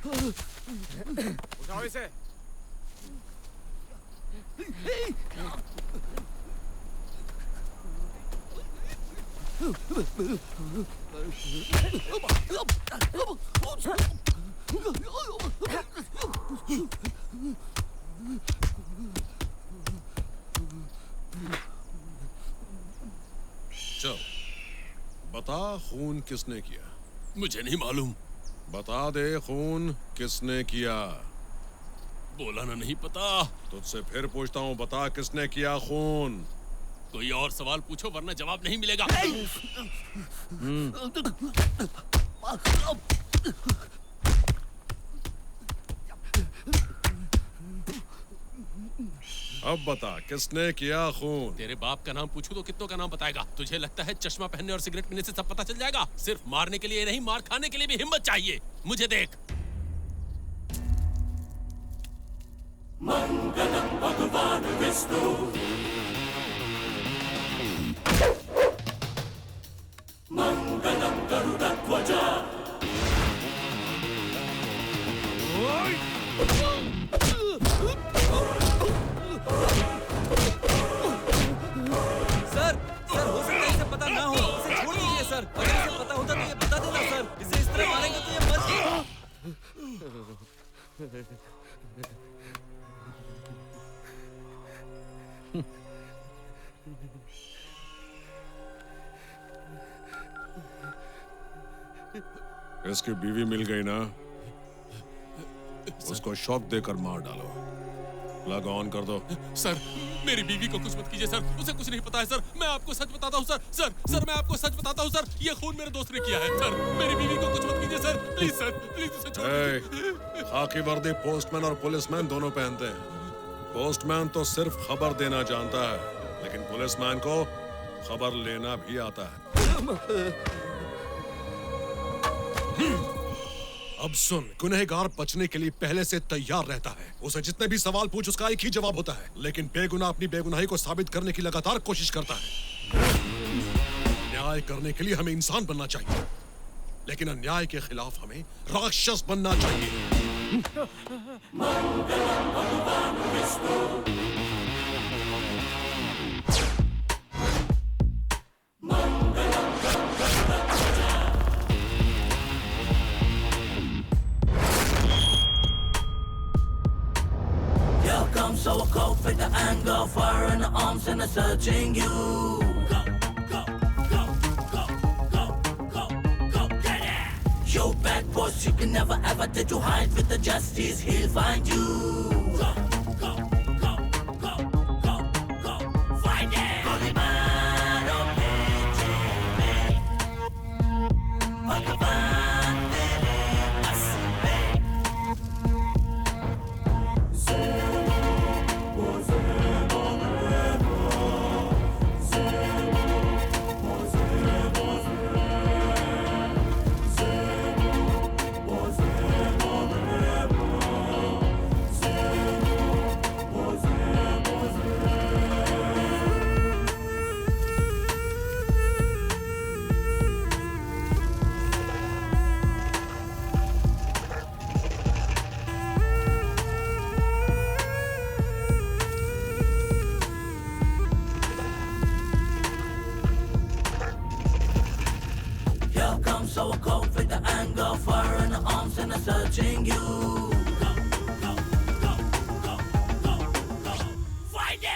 उठाओ इसे। चल बता, खून किसने किया? मुझे नहीं मालूम। बता दे, खून किसने किया? बोला ना, नहीं पता। तुझसे फिर पूछता हूँ, बता किसने किया खून? कोई और सवाल पूछो वरना जवाब नहीं मिलेगा। अब बता किसने किया खून? तेरे बाप का नाम पूछूं तो कितनों का नाम बताएगा? तुझे लगता है चश्मा पहनने और सिगरेट पीने से सब पता चल जाएगा? सिर्फ मारने के लिए नहीं, मार खाने के लिए भी हिम्मत चाहिए। मुझे देख। मंगलम भगवान विष्णु, मंगलम गरुड़ध्वजा। सर, हो सकता है इसे पता ना हो। इसे छोड़ दीजिए सर। अगर इसे पता होता तो ये बता देता सर। इसे इस तरह मारेंगे तो ये मर जाएगा। इसकी बीवी मिल गई ना? उसको शॉक देकर मार डालो। प्लग ऑन कर दो। सर, मेरी बीवी को कुछ मत कीजिए सर। उसे कुछ नहीं पता है सर। मैं आपको सच बताता हूँ सर। मैं आपको सच बताता हूँ सर। ये खून मेरे दोस्त ने किया है सर। मेरी बीवी को कुछ मत कीजिए सर। प्लीज सर, प्लीज उसे छोड़ दीजिए। खाकी वर्दी पोस्टमैन और पुलिसमैन दोनों पहनते हैं। पोस्टमैन तो सिर्फ खबर देना जानता है, लेकिन पुलिसमैन को खबर लेना भी आता है। अब सुन, गुनहगार बचने के लिए पहले से तैयार रहता है। उसे जितने भी सवाल पूछ उसका एक ही जवाब होता है, लेकिन बेगुनाह अपनी बेगुनाही को साबित करने की लगातार कोशिश करता है। न्याय करने के लिए हमें इंसान बनना चाहिए, लेकिन अन्याय के खिलाफ हमें राक्षस बनना चाहिए। मंगलम भगवान विष्णु, मंगलम गरुड़ध्वजा। Here comes our cult with the anger, fire in the arms and they're searching you. Go, go, go, go, go, go, go, get it! Yo, bad boss, you can never ever did you hide with the justice, he'll find you. Go, go, go, go, go, go, find it! Golimar, oh, Pejime, Bhagavan, Tere, Asime. Here comes our cult with the anger, fire in the arms and they're searching you. Go, go, go, go, go, go, find it!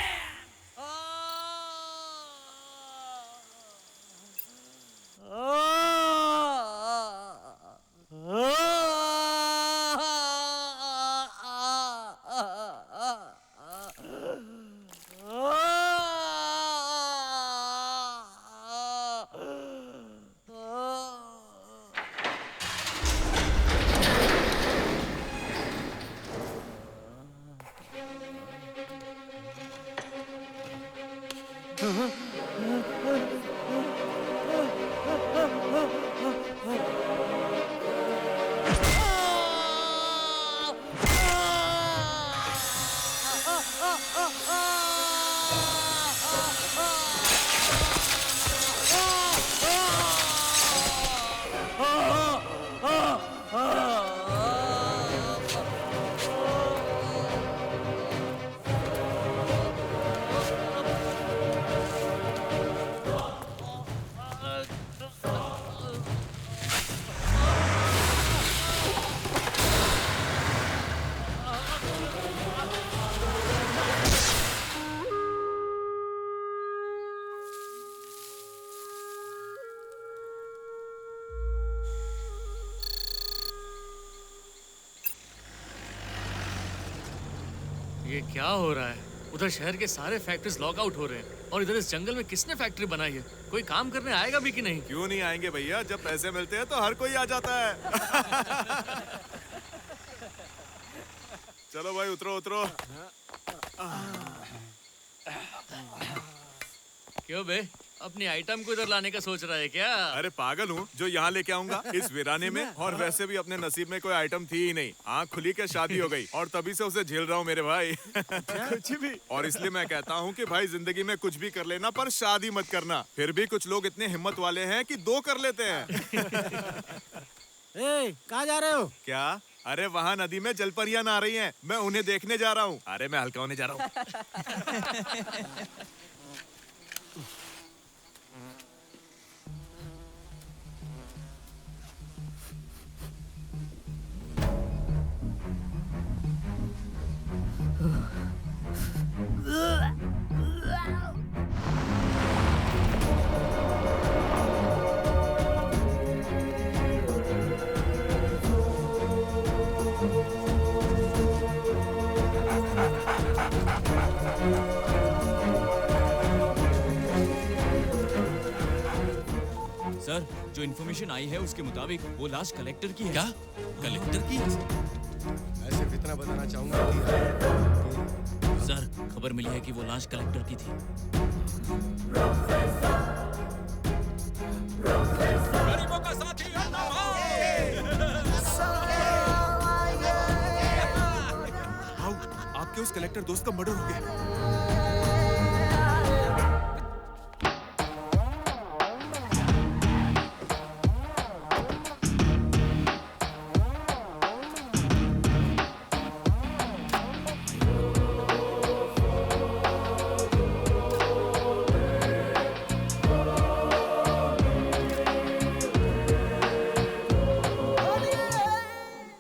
ये क्या हो रहा है? उधर शहर के सारे factories lock out हो रहे हैं और इधर इस जंगल में किसने फैक्ट्री बनाई है? कोई काम करने आएगा भी कि नहीं? क्यों नहीं आएंगे भैया, जब पैसे मिलते हैं तो हर कोई आ जाता है। चलो भाई उतरो उतरो। क्यों बे, अपनी आइटम को इधर लाने का सोच रहा है क्या? अरे पागल हूँ जो यहाँ लेके आऊंगा इस वीराने में, और वैसे भी अपने नसीब में कोई आइटम थी ही नहीं। आँख खुली के शादी हो गई और तभी से उसे झेल रहा हूँ मेरे भाई। कुछ भी। और इसलिए मैं कहता हूँ कि भाई जिंदगी में कुछ भी कर लेना पर शादी मत करना। फिर भी कुछ लोग इतने हिम्मत वाले हैं कि 2 कर लेते हैं। कहाँ जा रहे हो? क्या? अरे वहाँ नदी में जलपरियां नहा रही हैं, मैं उन्हें देखने जा रहा हूँ। अरे मैं हल्का होने जा रहा हूँ। सर, जो इन्फॉर्मेशन आई है उसके मुताबिक वो लाश कलेक्टर की है। क्या? कलेक्टर की? मैं सिर्फ इतना बताना चाहूंगा कि सर, खबर मिली है कि वो लाश कलेक्टर की थी। गरीबों का साथी आपके उस कलेक्टर दोस्त का मर्डर हो गया।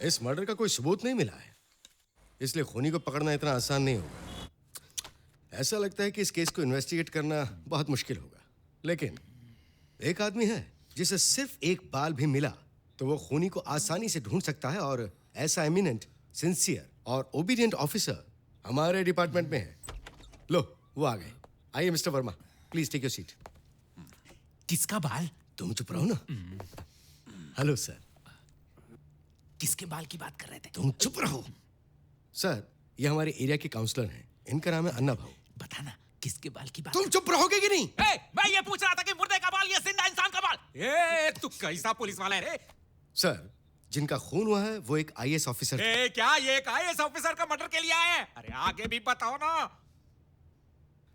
इस मर्डर का कोई सबूत नहीं मिला है, इसलिए खूनी को पकड़ना इतना आसान नहीं होगा। ऐसा लगता है कि इस केस को इन्वेस्टिगेट करना बहुत मुश्किल होगा, लेकिन एक आदमी है जिसे सिर्फ एक बाल भी मिला तो वो खूनी को आसानी से ढूंढ सकता है, और ऐसा एमिनेंट, सिंसियर और ओबीडियंट ऑफिसर हमारे डिपार्टमेंट में है। लो, वो आ गए। आइए mister Verma, please take your seat. किसका बाल? तुम चुप रहो ना। Hello sir. किसके बाल की बात कर रहे थे? तुम चुप रहो। सर, ये हमारे एरिया के काउंसलर हैं, इनका नाम है अन्ना भाऊ। बताना किसके बाल की बात? तुम चुप रहोगे कि नहीं? मैं ये पूछ रहा था कि मुर्दे का बाल या जिंदा इंसान का बाल? तू कैसा पुलिस वाला है रे? सर, जिनका खून हुआ है वो एक आईएएस ऑफिसर थे। क्या ये एक आईएएस ऑफिसर का मर्डर के लिए आए हैं? अरे आगे भी बताओ ना।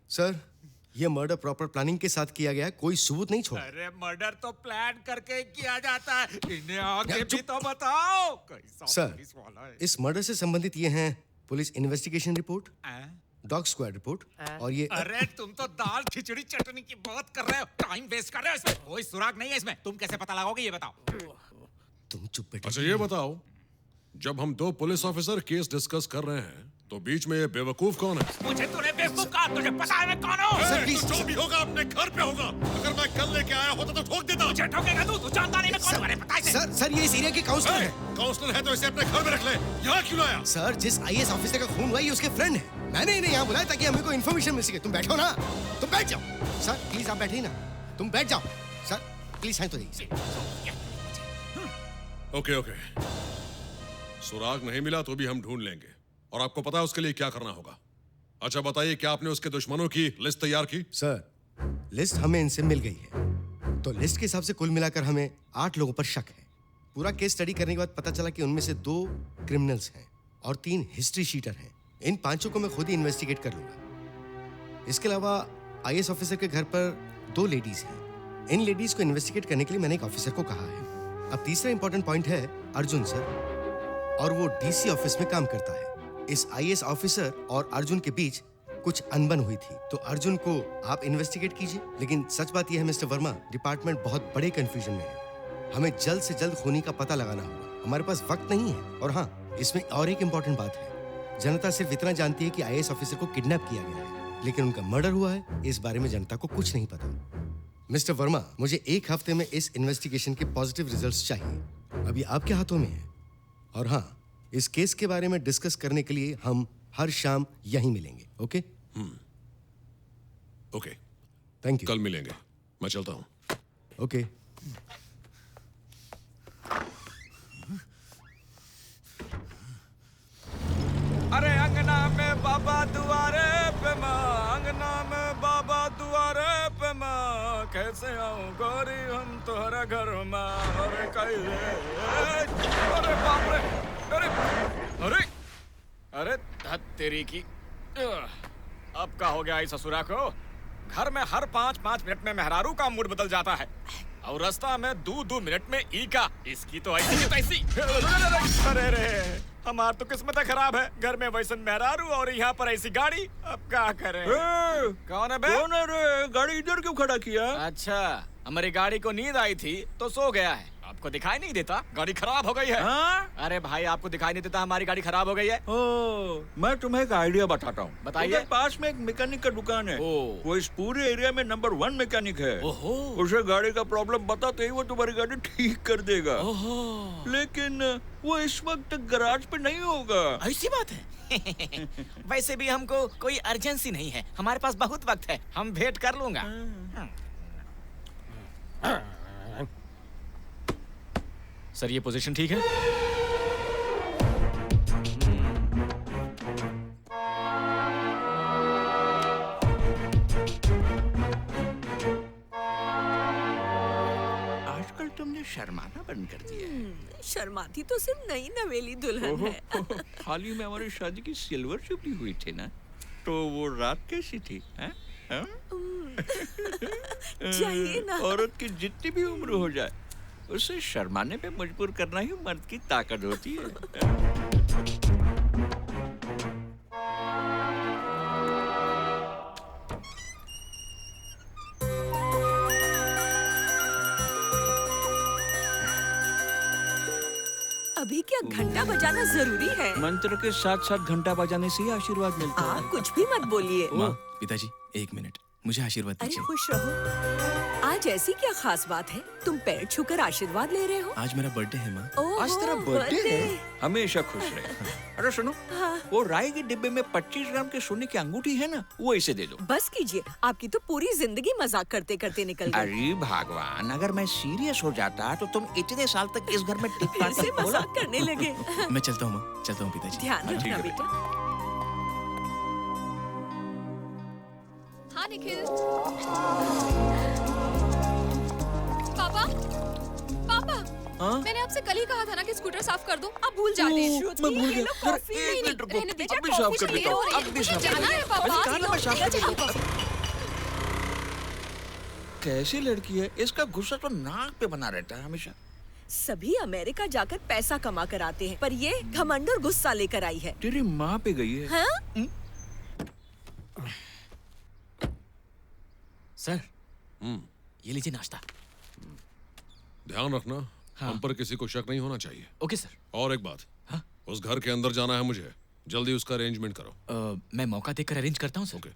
सर, ये मर्डर प्रॉपर प्लानिंग के साथ किया गया है, कोई सबूत नहीं छोड़ा। अरे मर्डर तो प्लान करके किया जाता है, इन्हें आगे भी तो बताओ। कैसा सर, पुलिस वाला है? इस मर्डर से संबंधित ये हैं police investigation report, dog squad report, और ये अरे तुम तो दाल खिचड़ी चटनी की बात कर रहे हो, टाइम वेस्ट कर रहे हो। इसमें कोई सुराग नहीं है। इसमें तुम कैसे पता लगाओगे ये बताओ। तुम चुप बैठो। अच्छा ये बताओ, जब हम 2 पुलिस ऑफिसर केस डिस्कस कर रहे हैं तो बीच में ये बेवकूफ कौन है? मुझे तूने बेवकूफ कहा, तुझे पता है मैं कौन हूँ? तो जो भी होगा अपने घर पे होगा। अगर मैं कल लेके आया होता तो ठोक देता। मुझे ठोकेगा तू जानता नहीं मैं कौन हूँ? अरे पता है इसे। सर, ये इस एरिया के काउंसलर हैं। काउंसलर है तो इसे अपने घर में रख ले, यहाँ क्यों लाया? सर, जिस आईएएस ऑफिसर का खून हुआ ये उसके फ्रेंड है। मैंने इन्हें यहाँ बुलाया ताकि हमें कोई इन्फॉर्मेशन मिल सके। तुम बैठो ना, तुम बैठ जाओ। सर प्लीज आप बैठिए ना, तुम बैठ जाओ। सर प्लीज साइन तो दीजिए। ओके ओके, सुराग नहीं मिला तो भी हम ढूंढ लेंगे, और आपको पता है उसके लिए क्या करना होगा। अच्छा बताइए, क्या आपने उसके दुश्मनों की लिस्ट तैयार की? सर, लिस्ट हमें इनसे मिल गई है, तो लिस्ट के हिसाब से कुल मिलाकर हमें 8 लोगों पर शक है। पूरा केस स्टडी करने के बाद पता चला कि उनमें से 2 क्रिमिनल्स हैं और 3 हिस्ट्री शीटर हैं। इन 5 को मैं खुद ही इन्वेस्टिगेट कर लूंगा। इसके अलावा आईएएस ऑफिसर के घर पर 2 लेडीज हैं। इन लेडीज को इन्वेस्टिगेट करने के लिए मैंने एक ऑफिसर को कहा है। अब तीसरा इंपॉर्टेंट पॉइंट है अर्जुन सर, और वो डीसी ऑफिस में काम करता है। इस आईएएस ऑफिसर और अर्जुन के बीच कुछ अनबन हुई थी, तो अर्जुन को आप इन्वेस्टिगेट कीजिए। लेकिन सच बात यह है मिस्टर वर्मा, डिपार्टमेंट बहुत बड़े कंफ्यूजन में है। हमें जल्द से जल्द खूनी का पता लगाना होगा, हमारे पास वक्त नहीं है। और हाँ, इसमें और एक इम्पोर्टेंट बात है, जनता सिर्फ इतना जानती है कि आईएएस ऑफिसर को किडनैप किया गया है, लेकिन उनका मर्डर हुआ है इस बारे में जनता को कुछ नहीं पता। मिस्टर वर्मा, मुझे 1 हफ्ते में इस इन्वेस्टिगेशन के पॉजिटिव रिजल्ट्स चाहिए। अभी आपके हाथों में है। और हाँ, इस केस के बारे में डिस्कस करने के लिए हम हर शाम यहीं मिलेंगे। ओके? Okay, thank you. कल मिलेंगे। मैं चलता हूँ। ओके। अरे अंगना में बाबा दुआरे पे माँ, अंगना में बाबा दुआरे पे माँ, कैसे आऊं गोरी हम तोहरा घर माँ। अरे कैसे, अरे बाप रे, अरे अरे अरे धत तेरी की। अब का हो गया इस ससुरा को? घर में हर 5-5 मिनट में मेहरारू का मूड बदल जाता है और रास्ता में 2-2 मिनट में ई का। इसकी तो ऐसी की तैसी। अरे रे, हमार तो किस्मत खराब है। घर में वैसन मेहरारू और यहाँ पर ऐसी गाड़ी। अब क्या करें? कौन है बे? कौन है रे? गाड़ी इधर क्यों खड़ा किया? अच्छा, हमारी गाड़ी को नींद आई थी तो सो गया है। आपको दिखाई नहीं देता गाड़ी खराब हो गई है? हाँ? अरे भाई, आपको दिखाई नहीं देता हमारी गाड़ी खराब हो गई है? ओ, मैं तुम्हें एक आइडिया बताता हूँ। बताइए। उधर पास में एक मैकेनिक का दुकान है। वो इस पूरे एरिया में नंबर 1 मैकेनिक है। उसे गाड़ी का प्रॉब्लम बताते ही वो तुम्हारी गाड़ी ठीक कर देगा। लेकिन वो इस वक्त गैराज पे नहीं होगा। ऐसी बात है? वैसे भी हमको कोई अर्जेंसी नहीं है, हमारे पास बहुत वक्त है, हम वेट कर लूंगा। सर, ये पोजीशन ठीक है? आजकल तुमने शर्माना बंद कर दिया है। शर्माती तो सिर्फ नई नवेली दुल्हन है। हाल ही में हमारी शादी की सिल्वर जुबली हुई थी ना, तो वो रात कैसी थी? हैं? हैं? चाहिए ना। औरत की जितनी भी उम्र हो जाए, उसे शर्माने पे मजबूर करना ही मर्द की ताकत होती है। अभी क्या घंटा बजाना जरूरी है? मंत्र के साथ साथ घंटा बजाने से ही आशीर्वाद मिलता है। आप कुछ भी मत बोलिए। माँ, पिताजी, 1 मिनट, मुझे आशीर्वाद अरे दीजिए। खुश रहो। आज ऐसी क्या खास बात है? तुम पैर छूकर आशीर्वाद ले रहे हो? आज मेरा बर्थडे है माँ। ओह, आज तेरा बर्थडे है? हमेशा खुश रहे। अरे सुनो, वो राई के डिब्बे में 25 ग्राम के सोने की अंगूठी है ना, वो इसे दे दो। बस कीजिए, आपकी तो पूरी जिंदगी मजाक करते करते निकल गई। अरे भगवान, अगर मैं सीरियस हो जाता तो तुम इतने साल तक इस घर में टिक फिर पाते? से मजाक करने लगे। मैं चलता हूँ माँ, चलता हूँ पिताजी। ध्यान ठीक रखना है बेटा। हाँ निखिल। पापा, पापा, मैंने आपसे कल ही कहा था ना कि स्कूटर साफ कर दो। आप भूल जाते हैं। मैं भूल गया। कॉफी नहीं, रहने दीजिए, अब भी साफ कर कॉफी देता हूँ, चाहिए। अब भी मुझे साफ कर जाना है देता हूँ। पापा। मैंने कहा ना मैं साफ कर चाहिए देता हूँ। कॉफी। कैसी लड़की है? इसका गुस्सा तो नाक पे बना रहता है हमेशा। सभी अमेरिका जाकर पैसा कमा कर आते हैं, पर ये घमंड और गुस्सा लेकर आई है। तेरी माँ पे गई है। हाँ? सर, ये लीजिए नाश्ता। ध्यान रखना, हम पर किसी को शक नहीं होना चाहिए। Okay sir. और एक बात, उस घर के अंदर जाना है मुझे, जल्दी उसका अरेंजमेंट करो। मैं मौका देखकर अरेंज करता हूँ सर। ओके।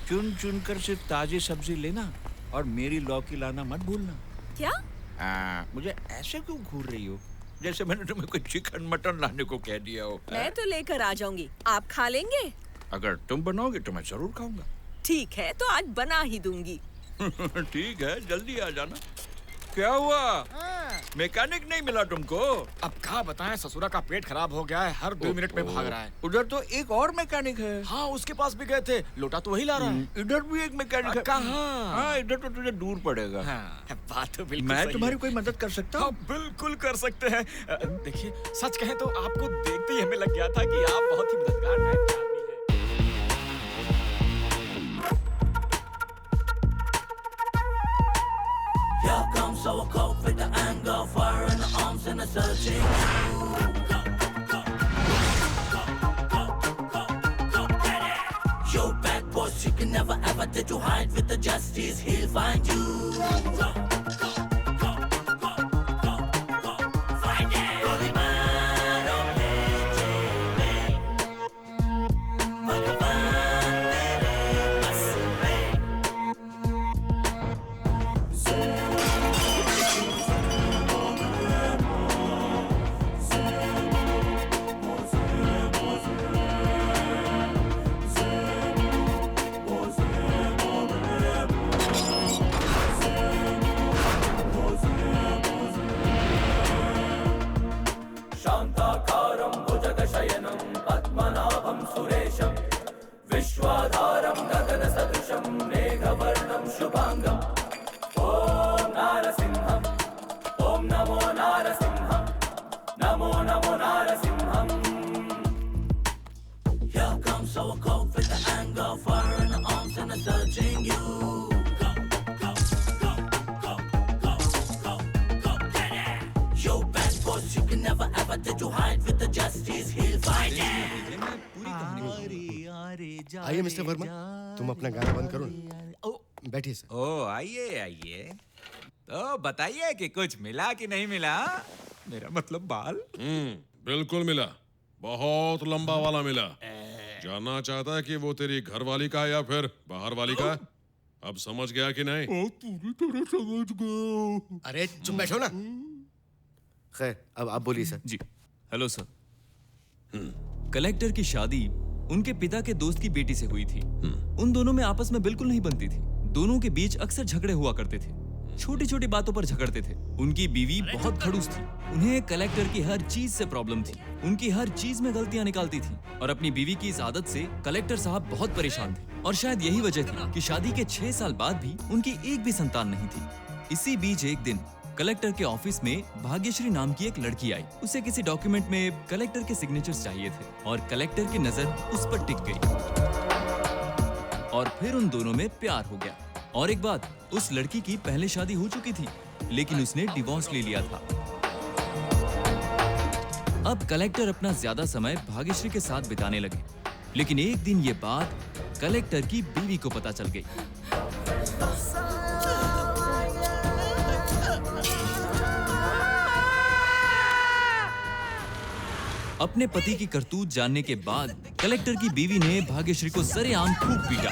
चुन चुन कर सिर्फ ताजी सब्जी लेना और मेरी लौकी लाना मत भूलना। क्या? मुझे ऐसे क्यों घूर रही हो जैसे मैंने तुम्हें कोई चिकन मटन लाने को कह दिया हो? मैं तो लेकर आ जाऊंगी, आप खा लेंगे? अगर तुम बनाओगे तो मैं जरूर खाऊंगा। ठीक है, तो आज बना ही दूंगी। ठीक है, जल्दी आ जाना। क्या हुआ? मैकेनिक नहीं मिला तुमको? अब क्या बताएं, ससुरा का पेट खराब हो गया है, हर 2 मिनट में भाग रहा है। उधर तो एक और मैकेनिक है। हाँ, उसके पास भी गए थे, लोटा तो वही ला रहा है। इधर भी एक मैकेनिक है। कहाँ? हाँ, इधर तो तुझे दूर पड़ेगा। हाँ, बात तो बिल्कुल मैं सही तुम्हारी है। कोई मदद कर सकता हाँ, हूँ? बिल्कुल कर सकते हैं। देखिए, सच कहें तो आपको देखते ही हमें लग गया था कि आप बहुत ही मददगार टाइप के आदमी हैं। Here comes our coke with the anger, fire in the arms and a searching. Yo, bad boys, you can never ever did you hide with the justice, he'll find you. Find it. Golimaro Pechebe, Bhagavan Mere Masme. विश्वाधारं गगनसदृशं मेघवर्णं शुभांगं ॐ नारसिंहम् ॐ नमो नारसिंहम् Namo Namo नारसिंहम् Here comes our cold with the anger, fire in the arms and a searching you. Go, go, go, go, go, go, go, get it. Yo, bad boys, you can never ever did you hide with the justice, he'll fight it. आइए mister Verma, तुम अपना गाना बंद करो ना। बैठिए sir. ओ आइए आइए। तो बताइए कि कुछ मिला कि नहीं मिला? मेरा मतलब बाल। बिल्कुल मिला, बहुत लंबा वाला मिला। जानना चाहता है कि वो तेरी घर वाली का है या फिर बाहर वाली का है? अब समझ गया कि नहीं? पूरी तरह समझ गया। अरे तुम बैठो ना। खैर, अब आप बोलिए सर। जी, हेलो सर। कलेक्टर की शादी उनके पिता के दोस्त की बेटी से हुई थी। उन दोनों में आपस में बिल्कुल नहीं बनती थी। दोनों के बीच अक्सर झगड़े हुआ करते थे। छोटी छोटी बातों पर झगड़ते थे। उनकी बीवी बहुत खड़ूस थी। उन्हें कलेक्टर की हर चीज से प्रॉब्लम थी। उनकी हर चीज में गलतियां निकालती थी और अपनी बीवी की इस आदत से कलेक्टर साहब बहुत परेशान थे। और शायद यही वजह थी कि शादी के 6 साल बाद भी उनकी एक भी संतान नहीं थी। इसी बीच एक दिन कलेक्टर के ऑफिस में भाग्यश्री नाम की एक लड़की आई। उसे किसी डॉक्यूमेंट में कलेक्टर के सिग्नेचर्स चाहिए थे और कलेक्टर की नजर उस पर टिक गई और फिर उन दोनों में प्यार हो गया। और एक बात, उस लड़की की पहले शादी हो चुकी थी लेकिन उसने डिवोर्स ले लिया था। अब कलेक्टर अपना ज्यादा समय भाग्यश्री के साथ बिताने लगे। लेकिन एक दिन ये बात कलेक्टर की बीवी को पता चल गई। अपने पति की करतूत जानने के बाद कलेक्टर की बीवी ने भाग्यश्री को सरेआम खूब पीटा।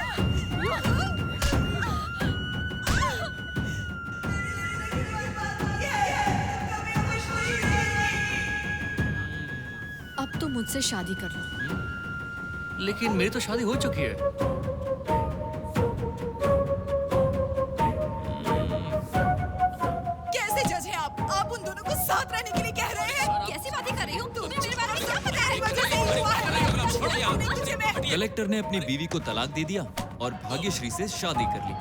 अब तो मुझसे शादी कर लो। लेकिन मेरी तो शादी हो चुकी है। कैसे जज है आप? आप उन दोनों को साथ रहने के लिए कह रहे हैं? कैसी बातें कर रही हो? तुम्हें मेरे बारे में क्या पता है? वजह से ही हुआ है। कलेक्टर ने अपनी बीवी को तलाक दे दिया और भाग्यश्री से शादी कर ली।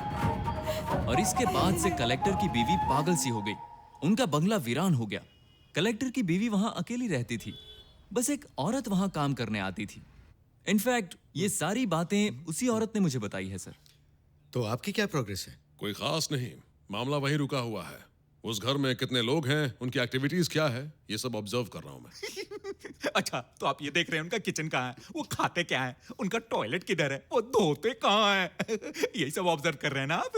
और इसके बाद से कलेक्टर की बीवी पागल सी हो गई। उनका बंगला वीरान हो गया। कलेक्टर की बीवी वहां अकेली रहती थी। बस एक औरत वहां काम करने आती थी। इनफैक्ट ये सारी बातें उसी औरत ने मुझे बताई है सर। तो आपकी क्या प्रोग्रेस है? कोई खास नहीं, मामला वहीं रुका हुआ है। उस घर में कितने लोग हैं, उनकी एक्टिविटीज क्या है, ये सब ऑब्जर्व कर रहा हूं मैं। अच्छा, तो आप ये देख रहे हैं उनका किचन कहाँ है, वो खाते क्या है, उनका टॉयलेट किधर है, वो धोते कहाँ है। यही सब ऑब्जर्व कर रहे हैं ना आप?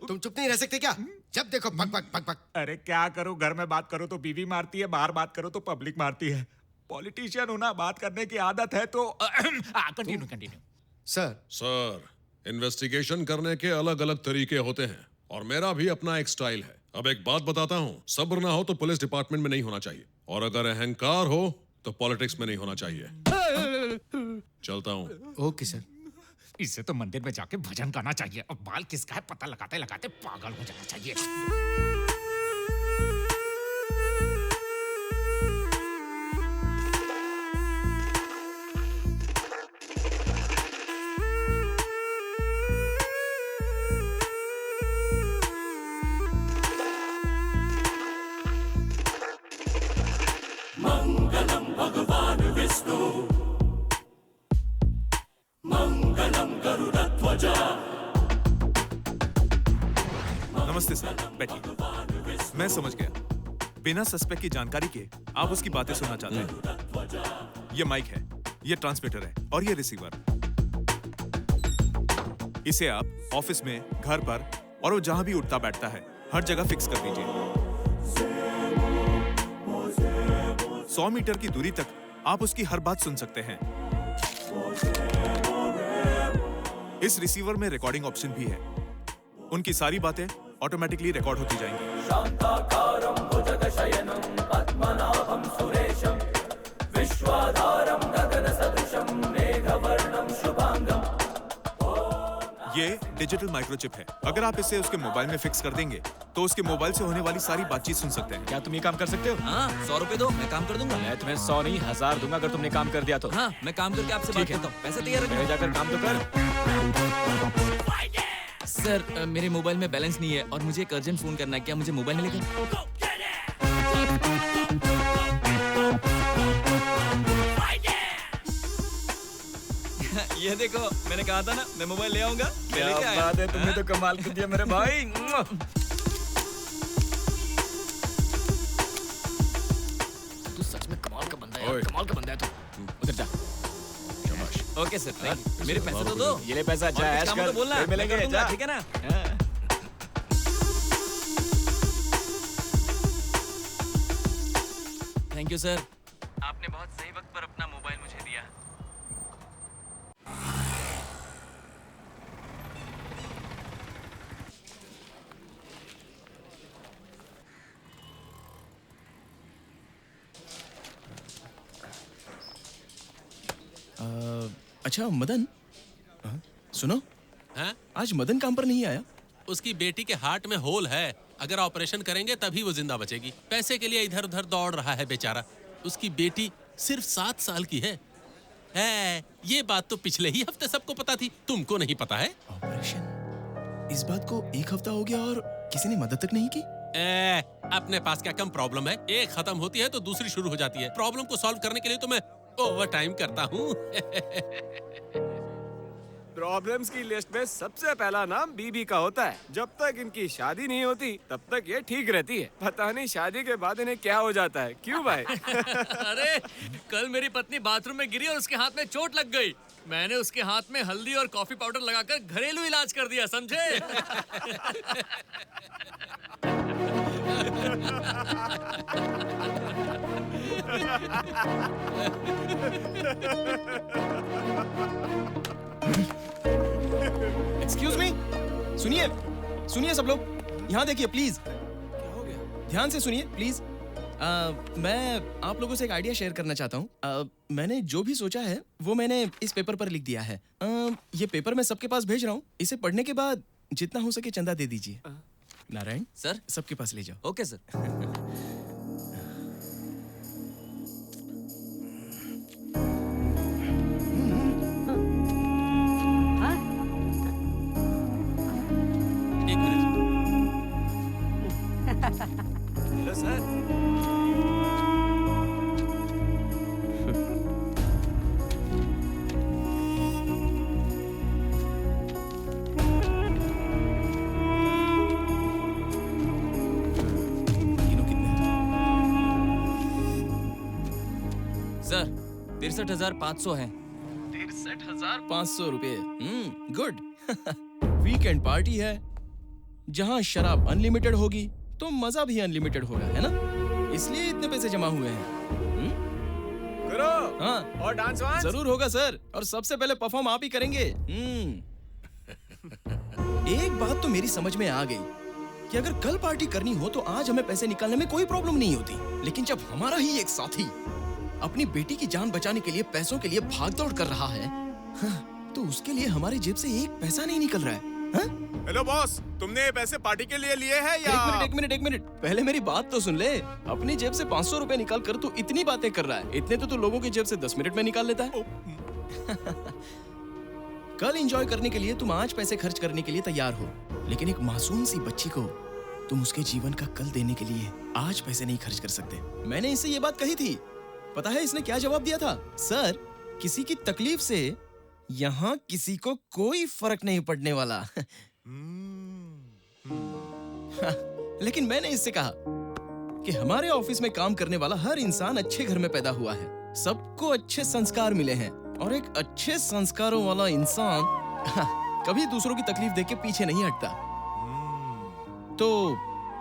तुम चुप नहीं रह सकते क्या? जब देखो पक पक पक पक। अरे क्या करूं, घर में बात करो तो बीवी मारती है, बाहर बात करो तो पब्लिक मारती है। पॉलिटिशियन हूं ना, बात करने की आदत है तो कंटिन्यू। सर, इन्वेस्टिगेशन करने के अलग अलग तरीके होते हैं और मेरा भी अपना एक स्टाइल है। अब एक बात बताता हूँ, सब्र ना हो तो पुलिस डिपार्टमेंट में नहीं होना चाहिए और अगर अहंकार हो तो पॉलिटिक्स में नहीं होना चाहिए। चलता हूँ। Okay sir. इससे तो मंदिर में जाके भजन गाना चाहिए और बाल किसका है पता लगाते लगाते पागल हो जाना चाहिए। मंगलम भगवान विष्णु मंगलम गरुड़ध्वजा। नमस्ते सर, बैठिए। मैं समझ गया, बिना सस्पेक्ट की जानकारी के आप उसकी बातें सुनना चाहते हैं। ये माइक है, ये ट्रांसमीटर है और ये रिसीवर। इसे आप ऑफिस में, घर पर और वो जहां भी उठता बैठता है हर जगह फिक्स कर दीजिए। 100 मीटर की दूरी तक आप उसकी हर बात सुन सकते हैं। इस रिसीवर में रिकॉर्डिंग ऑप्शन भी है। उनकी सारी बातें ऑटोमेटिकली रिकॉर्ड होती जाएंगी। शांताकारं भुजगशयनं पद्मनाभं सुरेशं विश्वाधारं गगनसदृशं मेघवर्णं शुभांगं। ये डिजिटल माइक्रोचिप है। अगर आप इसे उसके मोबाइल में फिक्स कर देंगे तो उसके मोबाइल से होने वाली सारी बातचीत सुन सकते हैं। क्या तुम ये काम कर सकते हो? हाँ, 100 रुपए दो, मैं काम कर दूंगा। मैं तुम्हें 100 नहीं 1000 दूंगा अगर तुमने काम कर दिया तो। हाँ, मैं काम करके आपसे बात करता हूँ। पैसे तैयार रखना। पहले जाकर काम तो कर। सर, मेरे मोबाइल में बैलेंस नहीं है और मुझे एक अर्जेंट फोन करना है। क्या मुझे मोबाइल मिलेगा? ये देखो, मैंने कहा था ना मैं मोबाइल ले आऊंगा। क्या बात है, तुमने तो कमाल कर दिया मेरे भाई। तू सच में कमाल का बंदा है यार, कमाल का बंदा है तू। उधर जा। ओके सर, मेरे पैसे तो दो। ये ले पैसा, जा ऐश कर, बोलना फिर मिलेंगे, जा। ठीक है ना? थैंक यू सर, आपने बहुत सही वक्त पर अपना मोबाइल मुझे दिया। अच्छा मदन, सुनो, हैं? आज मदन काम पर नहीं आया? उसकी बेटी के हार्ट में होल है, अगर ऑपरेशन करेंगे तभी वो जिंदा बचेगी। पैसे के लिए इधर उधर दौड़ रहा है बेचारा। उसकी बेटी सिर्फ 7 साल की है। ये बात तो पिछले ही हफ्ते सबको पता थी, तुमको नहीं पता है? ऑपरेशन? इस बात को 1 हफ्ता हो गया और किसी ने मदद तक नहीं की? अपने पास क्या कम प्रॉब्लम है? एक खत्म होती है तो दूसरी शुरू हो जाती है। प्रॉब्लम को सॉल्व करने के लिए तो मैं ओवर टाइम करता हूँ। प्रॉब्लम्स की लिस्ट में सबसे पहला नाम बीबी का होता है। जब तक इनकी शादी नहीं होती तब तक ये ठीक रहती है। पता नहीं शादी के बाद इन्हें क्या हो जाता है। क्यों भाई? अरे कल मेरी पत्नी बाथरूम में गिरी और उसके हाथ में चोट लग गई। मैंने उसके हाथ में हल्दी और कॉफी पाउडर लगाकर घरेलू इलाज कर दिया, समझे? एक्सक्यूज मी, सुनिए सुनिए सब लोग, यहाँ देखिए प्लीज। क्या हो गया? ध्यान से सुनिए प्लीज। मैं आप लोगों से एक आइडिया शेयर करना चाहता हूँ। मैंने जो भी सोचा है वो मैंने इस पेपर पर लिख दिया है। ये पेपर मैं सबके पास भेज रहा हूँ। इसे पढ़ने के बाद जितना हो सके चंदा दे दीजिए। नारायण सर, सबके पास ले जाओ। Okay sir. Hello sir. Sir, 63,500 है। 63,500 रुपए। गुड। वीकेंड पार्टी है, जहाँ शराब अनलिमिटेड होगी तो मजा भी अनलिमिटेड होगा, है ना? इसलिए इतने पैसे जमा हुए हैं। करो। हाँ, और डांस वांस? जरूर होगा सर, और सबसे पहले परफॉर्म आप ही करेंगे। एक बात तो मेरी समझ में आ गई कि अगर कल पार्टी करनी हो तो आज हमें पैसे निकालने में कोई प्रॉब्लम नहीं होती, लेकिन जब हमारा ही एक साथी अपनी बेटी की जान बचाने के लिए पैसों के लिए भागदौड़ कर रहा है, तो उसके लिए हमारे जेब से एक पैसा नहीं निकल रहा है। हेलो बॉस, तुमने ये पैसे पार्टी के लिए लिए हैं या? एक मिनट, पहले मेरी बात तो सुन ले। अपनी जेब से 500 रुपए निकाल कर तू इतनी बातें कर रहा है, इतने तो तू लोगों की जेब से 10 मिनट में निकाल लेता है। कल एंजॉय करने के लिए तुम आज पैसे खर्च करने के लिए तैयार हो, लेकिन एक मासूम सी बच्ची को तुम उसके जीवन का कल देने के लिए आज पैसे नहीं खर्च कर सकते। मैंने इससे ये बात कही थी, पता है इसने क्या जवाब दिया था? सर, किसी की तकलीफ से यहाँ किसी को कोई फर्क नहीं पड़ने वाला। लेकिन मैंने इससे कहा कि हमारे ऑफिस में काम करने वाला हर इंसान अच्छे घर में पैदा हुआ है, सबको अच्छे संस्कार मिले हैं, और एक अच्छे संस्कारों वाला इंसान कभी दूसरों की तकलीफ देख के पीछे नहीं हटता। तो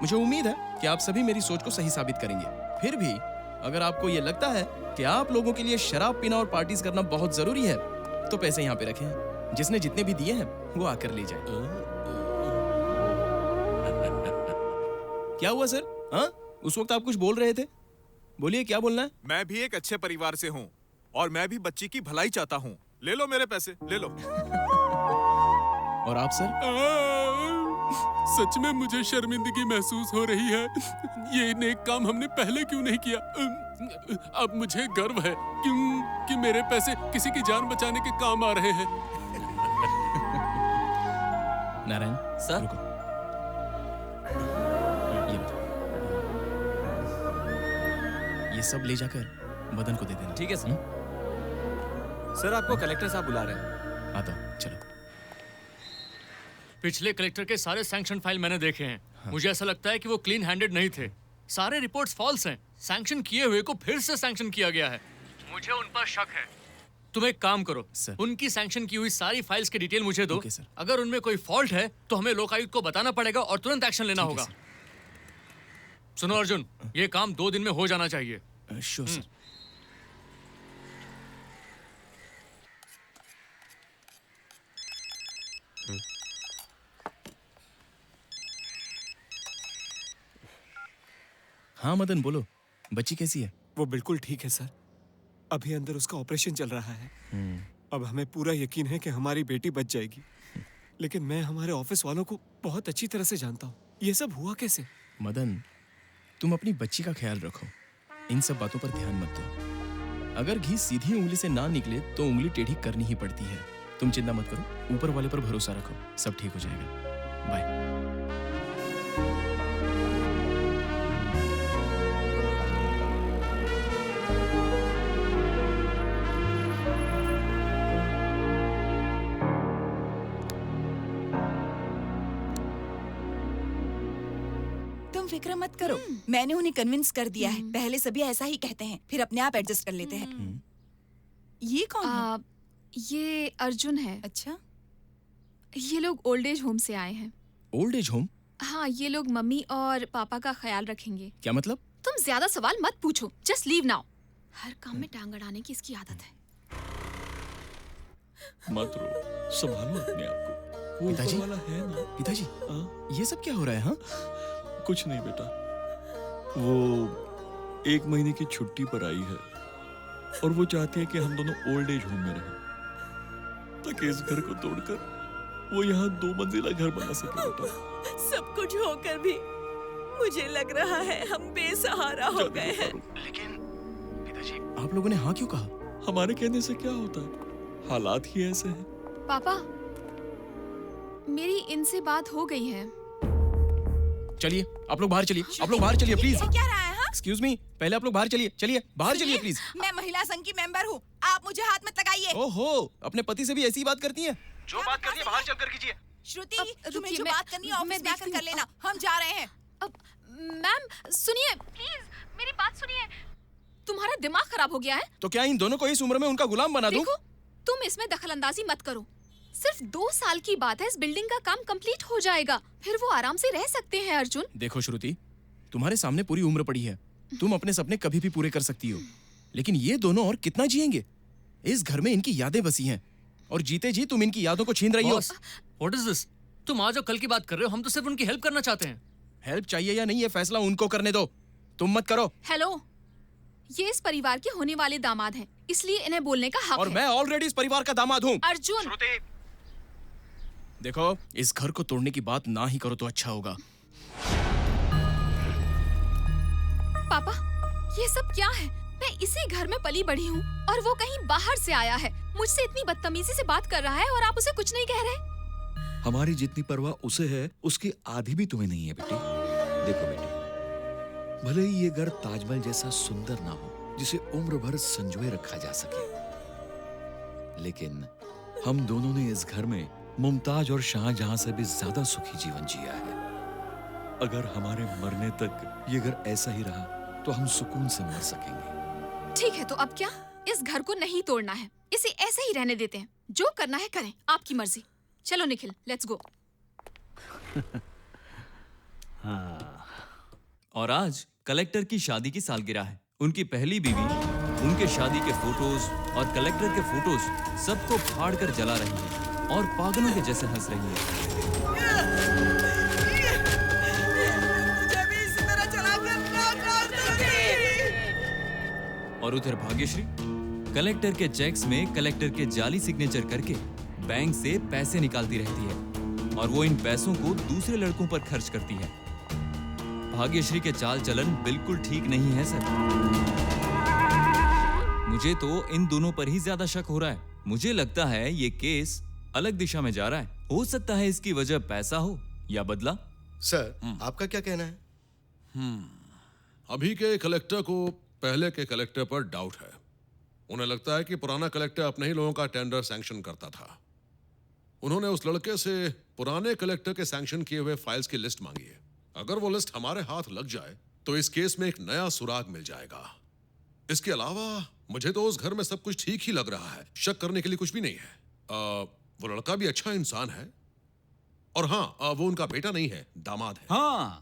मुझे उम्मीद है कि आप सभी मेरी सोच को सही साबित करेंगे। फिर भी अगर आपको ये लगता है कि आप लोगों के लिए शराब पीना और पार्टीज करना बहुत जरूरी है, तो पैसे यहाँ पे रखें। जिसने जितने भी दिए हैं वो आकर ले जाए। क्या हुआ सर? हाँ, उस वक्त आप कुछ बोल रहे थे, बोलिए क्या बोलना है? मैं भी एक अच्छे परिवार से हूँ और मैं भी बच्ची की भलाई चाहता हूँ। ले लो मेरे पैसे, ले लो। और आप सर? सच में मुझे शर्मिंदगी महसूस हो रही है। ये नेक काम हमने पहले क्यों नहीं किया? अब मुझे गर्व है कि मेरे पैसे किसी की जान बचाने के काम आ रहे हैं। नारायण सर? रुको। ये लो। ये सब ले जाकर मदन को दे देना। ठीक है सर। सर आपको कलेक्टर साहब बुला रहे हैं। आता हूं, चलो। पिछले कलेक्टर के सारे सैंक्शन फाइल मैंने देखे हैं। मुझे ऐसा लगता है कि वो क्लीन हैंडेड नहीं थे। सारे रिपोर्ट्स फॉल्स हैं। सैंक्शन किए हुए को फिर से सैंक्शन किया गया है। मुझे उन पर शक है। तुम एक काम करो, उनकी सैंक्शन की हुई सारी फाइल्स की डिटेल मुझे दो। अगर उनमें कोई फॉल्ट है तो हमें लोकायुक्त को बताना पड़ेगा और तुरंत एक्शन लेना होगा। सुनो अर्जुन, ये काम 2 दिन में हो जाना चाहिए। Sure sir. हाँ मदन बोलो, बच्ची कैसी है? वो बिल्कुल ठीक है सर। अभी अंदर उसका ऑपरेशन चल रहा है। अब हमें पूरा यकीन है कि हमारी बेटी बच जाएगी। लेकिन मैं हमारे ऑफिस वालों को बहुत अच्छी तरह से जानता हूँ। ये सब हुआ कैसे? मदन, तुम अपनी बच्ची का ख्याल रखो। इन सब बातों पर ध्यान मत दो। अगर घी सीधी उंगली से ना निकले तो उंगली टेढ़ी करनी ही पड़ती है। तुम चिंता मत करो, ऊपर वाले पर भरोसा रखो, सब ठीक हो जाएगा। बाय। तुम फिक्र मत करो, मैंने उन्हें कन्विंस कर दिया है। पहले सभी ऐसा ही कहते हैं, फिर अपने आप एडजस्ट कर लेते हैं। ये कौन है? ये अर्जुन है। अच्छा। ये लोग ओल्ड एज होम से आए हैं। Old age home? हाँ, ये लोग मम्मी और पापा का ख्याल रखेंगे। क्या मतलब? तुम ज्यादा सवाल मत पूछो, जस्ट लीव नाउ। हर काम में टांग अड़ाने की इसकी आदत है। मत रो, संभालो अपने आप को। वो पिताजी? ऊपर वाला है ना। पिताजी, ये सब क्या हो रहा है? हाँ, कुछ नहीं बेटा, वो 1 महीने की छुट्टी पर आई है और वो चाहती है कि हम दोनों ओल्ड एज होम में रहें, ताकि इस घर को तोड़कर वो यहाँ 2 मंजिला घर बना सके। बेटा, सब कुछ होकर भी मुझे लग रहा है हम बेसहारा हो गए हैं। लेकिन पिताजी, आप लोगों ने हाँ क्यों कहा? हमारे कहने से क्या होता है, हालात ही ऐसे हैं। पापा, मेरी इनसे बात हो गई है। चलिए, आप लोग बाहर चलिए। आप लोग बाहर चलिए प्लीज। क्या रहा है? हाँ? एक्सक्यूज मी, पहले आप लोग बाहर चलिए। चलिए बाहर चलिए प्लीज। मैं महिला संघ की मेंबर हूँ, आप मुझे हाथ मत लगाइए। ओहो, अपने पति से भी ऐसी बात करती हैं? जो बात करनी है बाहर चलकर कीजिए। श्रुति, तुम्हें जो बात करनी है ऑफिस में आकर कर लेना। हम जा रहे हैं। मैम सुनिए प्लीज, मेरी बात सुनिए। तुम्हारा दिमाग खराब हो गया है? तो क्या इन दोनों को इस उम्र में उनका गुलाम बना दूं? देखो, तुम इसमें दखलंदाजी मत करो। सिर्फ 2 साल की बात है, इस बिल्डिंग का काम कंप्लीट हो जाएगा, फिर वो आराम से रह सकते हैं। अर्जुन देखो श्रुति, तुम्हारे सामने पूरी उम्र पड़ी है, तुम अपने सपने कभी भी पूरे कर सकती हो, लेकिन ये दोनों और कितना जिएंगे? इस घर में इनकी यादें बसी हैं और जीते जी तुम इनकी यादों को छीन रही हो। What is this? तुम आज और कल की बात कर रहे हो, हम तो सिर्फ उनकी हेल्प करना चाहते हैं। हेल्प चाहिए या नहीं, ये फैसला उनको करने दो, तुम मत करो। हेलो, ये इस परिवार के होने वाले दामाद हैं, इसलिए इन्हें बोलने का हक और है। मैं ऑलरेडी इस परिवार का दामाद हूँ। अर्जुन, देखो, इस घर को तोड़ने की बात ना ही करो तो अच्छा होगा। पापा, ये सब क्या है? मैं इसी घर में पली बढ़ी हूँ और वो कहीं बाहर से आया है, मुझसे इतनी बदतमीजी से बात कर रहा है और आप उसे कुछ नहीं कह रहे। हमारी जितनी परवाह उसे है, उसकी आधी भी तुम्हें नहीं है बेटी। देखो बेटी, भले ही ये घर ताजमहल जैसा सुंदर ना हो जिसे उम्र भर संजोए रखा जा सके, लेकिन हम दोनों ने इस घर में मुमताज और शाहजहां से भी ज्यादा सुखी जीवन जिया है। अगर हमारे मरने तक ये घर ऐसा ही रहा तो हम सुकून से मर सकेंगे। ठीक है, तो अब क्या? इस घर को नहीं तोड़ना है, इसे ऐसे ही रहने देते हैं। जो करना है करें, आपकी मर्जी। चलो निखिल, लेट्स गो। और आज कलेक्टर की शादी की सालगिरह है। उनकी पहली बीवी उनके शादी के फोटोज और कलेक्टर के फोटोज सबको फाड़ कर जला रही है और पागलों के जैसे हंस रही है। और उधर भाग्यश्री कलेक्टर के चेक्स में कलेक्टर के जाली सिग्नेचर करके बैंक से पैसे निकालती रहती है। और वो इन पैसों को दूसरे लड़कों पर खर्च करती है। भाग्यश्री के चाल चलन बिल्कुल ठीक नहीं है सर। मुझे तो इन दोनों पर ही ज्यादा शक हो रहा है। मुझे लगता है ये केस अलग दिशा में जा रहा है। हो सकता है इसकी वजह पैसा हो या बदला। सर, आपका क्या कहना है? अभी के कलेक्टर को पहले के कलेक्टर पर डाउट है। उन्हें लगता है कि पुराना कलेक्टर अपने ही लोगों का टेंडर सैंक्शन करता था। उन्होंने उस लड़के से पुराने कलेक्टर के सैंक्शन किए हुए फाइल्स की लिस्ट मांगी है। अगर वो लिस्ट हमारे हाथ लग जाए तो इस केस में एक नया सुराग मिल जाएगा। इसके अलावा मुझे तो उस घर में सब कुछ ठीक ही लग रहा है। शक करने के लिए कुछ भी नहीं है। वो लड़का भी अच्छा इंसान है। और हाँ, वो उनका बेटा नहीं है, दामाद है। हाँ,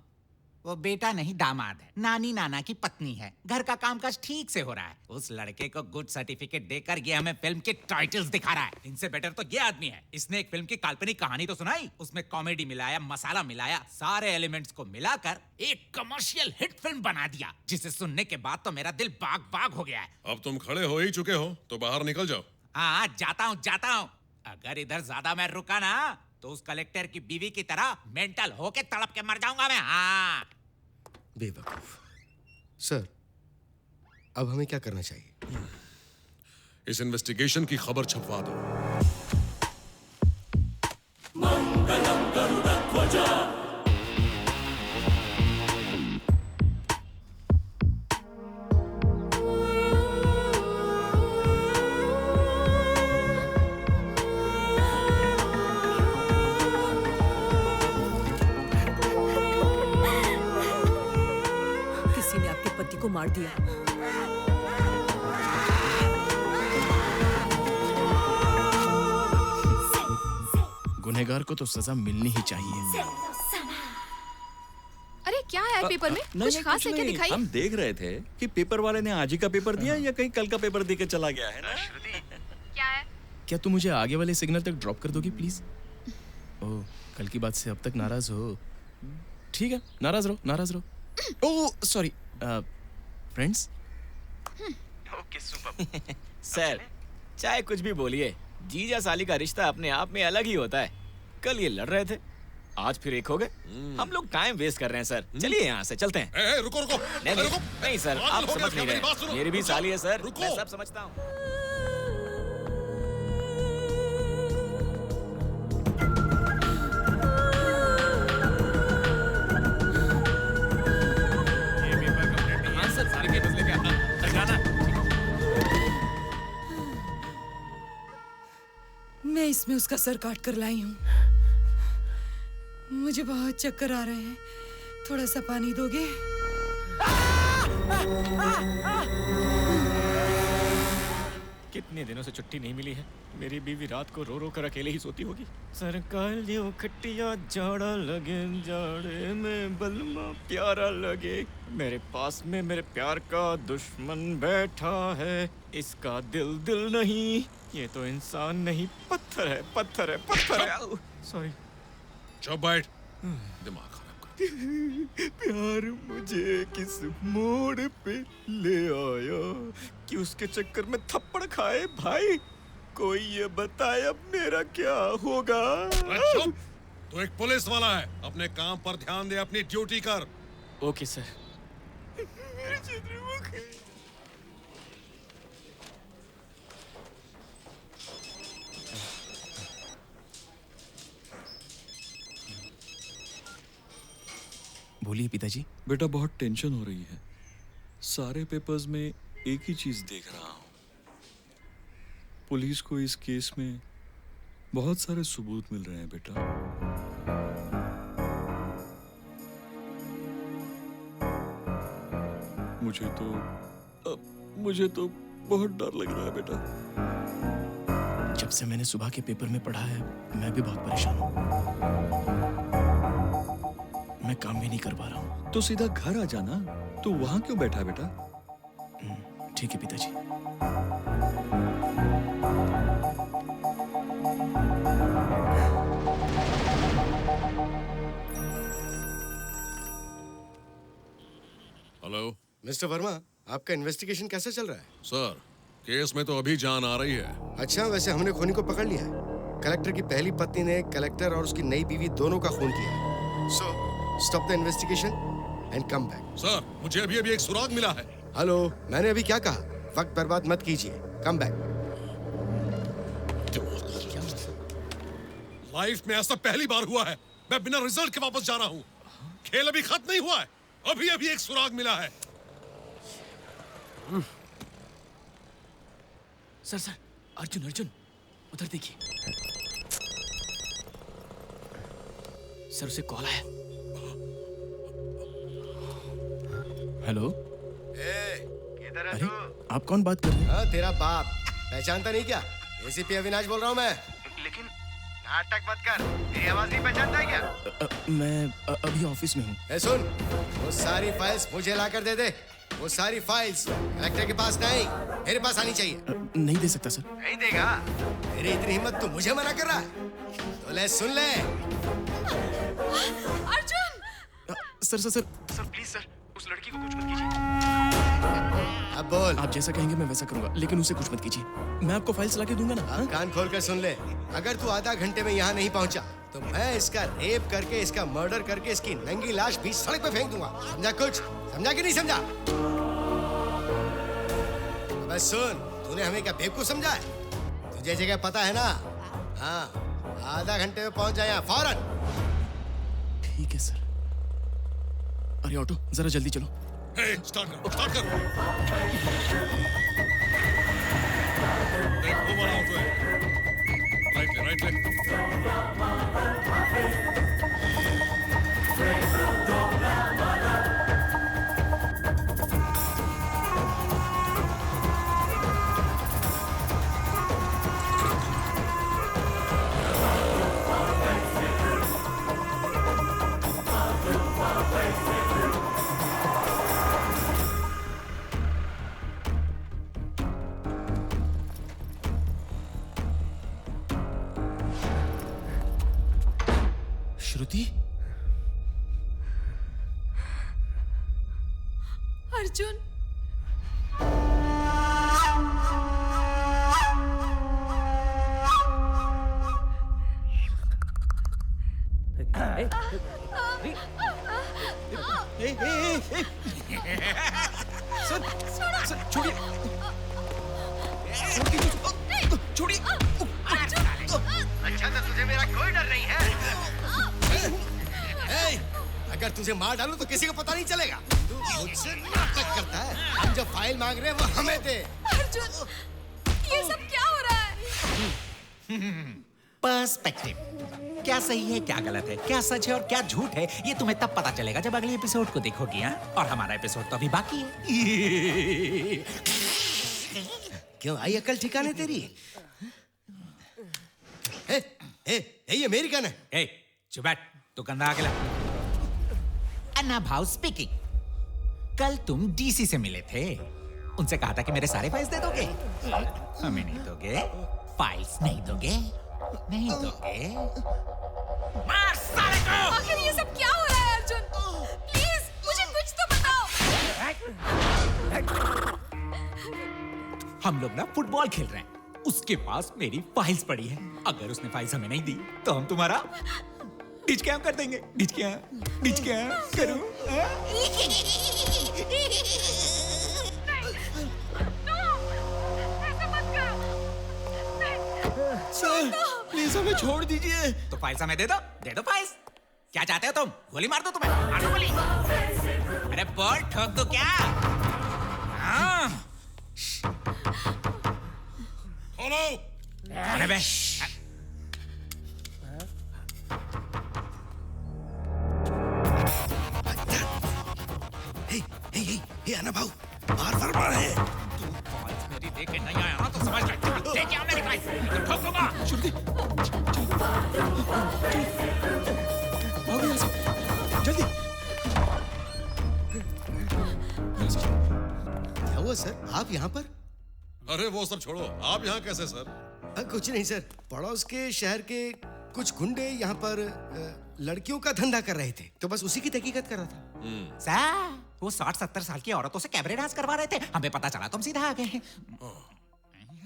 वो बेटा नहीं दामाद है। नानी नाना की पत्नी है। घर का कामकाज ठीक से हो रहा है। उस लड़के को गुड सर्टिफिकेट देकर ये हमें फिल्म के टाइटल्स दिखा रहा है। इनसे बेटर तो ये आदमी है। इसने एक फिल्म की काल्पनिक कहानी तो सुनाई, उसमें कॉमेडी मिलाया, मसाला मिलाया, सारे एलिमेंट्स को मिलाकर एक कमर्शियल हिट फिल्म बना दिया, जिसे सुनने के बाद तो मेरा दिल बाग बाग हो गया है। अब तुम खड़े हो ही चुके हो तो बाहर निकल जाओ। हाँ, जाता हूँ। अगर इधर ज्यादा मैं रुका ना तो उस कलेक्टर की बीवी की तरह मेंटल होके तड़प के मर जाऊंगा मैं। हाँ। बेवकूफ। सर, अब हमें क्या करना चाहिए? इस इन्वेस्टिगेशन की खबर छपवा दो। मंगलम गरुड़ध्वजा। को मार दिया। गुनहगार को तो सजा मिलनी ही चाहिए। अरे क्या है पेपर में? कुछ खास है क्या दिखाई? हम देख रहे थे कि पेपर वाले ने आज ही का पेपर दिया या कहीं कल का पेपर देके चला गया है ना। क्या है? क्या तुम मुझे आगे वाले सिग्नल तक ड्रॉप कर दोगी प्लीज? ओह, कल की बात से अब तक नाराज हो। ठीक है, नाराज रहो। Oh sorry friends. Okay super. Sir, चाहे कुछ भी बोलिए, जीजा साली का रिश्ता अपने आप में अलग ही होता है। कल ये लड़ रहे थे, आज फिर एक हो गए। हम लोग टाइम वेस्ट कर रहे हैं सर। चलिए यहाँ से चलते हैं। रुको। नहीं सर, आप समझ नहीं रहे। मेरी भी साली है सर, मैं सब समझता हूँ। मैं इसमें उसका सर काट कर लाई हूँ। मुझे बहुत चक्कर आ रहे हैं। थोड़ा सा पानी दोगे? कितने दिनों से छुट्टी नहीं मिली है। मेरी बीवी रात को रो रो कर अकेले ही सोती होगी। सरकालियों खटिया जाड़ा लगे, जाड़े में बलमा प्यारा लगे। मेरे पास में मेरे प्यार का दुश्मन बैठा है। इसका दिल नहीं, ये तो इंसान नहीं, पत्थर है। सॉरी। चुप बैठ, दिमाग खराब कर। प्यार मुझे किस मोड़ पे ले आया कि उसके चक्कर में थप्पड़ खाए भाई। कोई ये बताए अब मेरा क्या होगा। चुप, तू एक पुलिस वाला है। अपने काम पर ध्यान दे, अपनी ड्यूटी कर। Okay sir. बोलिए पिताजी। बेटा बहुत टेंशन हो रही है। सारे पेपर्स में एक ही चीज देख रहा हूँ। पुलिस को इस केस में बहुत सारे सबूत मिल रहे हैं बेटा। मुझे तो बहुत डर लग रहा है बेटा। जब से मैंने सुबह के पेपर में पढ़ा है, मैं भी बहुत परेशान हूँ। मैं काम भी नहीं कर पा रहा हूँ। तो सीधा घर आ जाना। तो वहां क्यों बैठा है बेटा? ठीक है पिताजी। हेलो मिस्टर वर्मा, आपका इन्वेस्टिगेशन कैसा चल रहा है? सर, केस में तो अभी जान आ रही है। अच्छा, वैसे हमने खूनी को पकड़ लिया है। कलेक्टर की पहली पत्नी ने कलेक्टर और उसकी नई बीवी दोनों का खून किया है। So stop the investigation and come back. Sir, मुझे अभी अभी एक सुराग मिला है। हेलो, मैंने अभी क्या कहा? वक्त बर्बाद मत कीजिए, कम बैक। लाइफ में ऐसा पहली बार हुआ है। मैं बिना रिजल्ट के वापस जा रहा हूँ। खेल अभी खत्म नहीं हुआ है। अभी अभी एक सुराग मिला है। सर सर, अर्जुन अर्जुन, उधर देखिए। सर, उसे कॉल आया। हेलो। किधर है अरे, तू? आप कौन बात कर रहे हैं? हाँ, तेरा बाप। पहचानता नहीं क्या? एसीपी अविनाश बोल रहा हूँ मैं। लेकिन नाटक मत कर। तेरी आवाज नहीं पहचानता है क्या? मैं अभी ऑफिस में हूँ। ए सुन, वो सारी फाइल्स मुझे ला कर दे दे। वो सारी फाइल्स कलेक्टर के पास नहीं, मेरे पास आनी चाहिए। नहीं दे सकता सर। नहीं देगा? तेरी इतनी हिम्मत तू मुझे मना कर रहा है? तो ले सुन ले। Arjun! Sir sir sir sir, please sir, उस लड़की को कुछ मत कीजिए। अब बोल। आप जैसा कहेंगे मैं वैसा करूंगा, लेकिन उसे कुछ मत कीजिए। मैं आपको फाइल्स ला के दूंगा ना। हाँ? कान खोल कर सुन ले। अगर तू आधा घंटे में यहाँ नहीं पहुँचा तो मैं इसका रेप करके, इसका मर्डर करके, इसकी नंगी लाश भी सड़क पे फेंक दूंगा। समझा कुछ? समझा कि नहीं समझा? बस सुन, तूने हमें क्या बेवकूफ समझा है? तुझे जगह पता है ना? हाँ, आधा घंटे में पहुंच जाए यहाँ फौरन। ठीक है सर। अरे ऑटो, जरा जल्दी चलो। स्टार्ट कर, स्टार्ट कर। देख, वो वाला ऑटो है। राइट ले, राइट ले। श्रुति? अर्जुन! सर, छोड़िए। छोड़िए। अच्छा, तो तुझे मेरा कोई डर नहीं है? अगर तुझे मार डालूं तो किसी को पता नहीं चलेगा। तू मुझसे नाटक करता है। हम जो फाइल मांग रहे हैं वो हमें दे। अर्जुन, ये सब क्या हो रहा है? पर्सपेक्टिव। क्या सही है, क्या गलत है, क्या सच है और क्या झूठ है, ये तुम्हें तब पता चलेगा जब अगले एपिसोड को देखोगी। हाँ? और हमारा एपिसोड तो अभी बाकी है। क्यों आई अकल ठिकाने तेरी? ये मेरी गन है। ए, चुप बैठ, तू कंधा आके ला। अन्ना भाव स्पीकिंग। कल तुम डीसी से मिले थे, उनसे कहा था कि मेरे सारे फाइल्स दे दोगे। हमें नहीं दोगे? फाइल्स नहीं दोगे? नहीं दोगे? मार साले को! आखिर ये सब क्या हो रहा है अर्जुन? प्लीज मुझे कुछ तो बताओ। हम लोग ना फुटबॉल खेल रहे हैं, उसके पास मेरी फाइल्स पड़ी है। अगर उसने फाइल्स हमें नहीं दी तो हम तुम्हारा डिच कैम कर देंगे। डिच कैम करूं? सर, प्लीज हमें छोड़ दीजिए। तो फाइल्स हमें दे दो फाइल्स। क्या चाहते हो तुम? गोली मार दो तुम्हें? मार दो गोली। अरे बॉल ठोक दो क्या? हाँ। हेलो। अरे बे। हे अन्ना भाऊ, बार फरमान है। तू फाइल्स मेरी लेके नहीं आया ना तो समझ ले। लेके आओ मेरी फाइल्स, तो ठोक दूंगा। श्रुति, भागो यहाँ से, जल्दी। क्या हुआ सर, आप यहाँ पर? अरे वो सब छोड़ो, आप यहाँ कैसे सर? कुछ नहीं सर, पड़ोस के शहर के कुछ गुंडे यहाँ पर लड़कियों का धंधा कर रहे थे, तो बस उसी की तहकीकत कर रहा था। सर, वो 60-70 साल की औरतों से कैबरे डांस करवा रहे थे। हमें पता चला, तुम सीधा आ गए।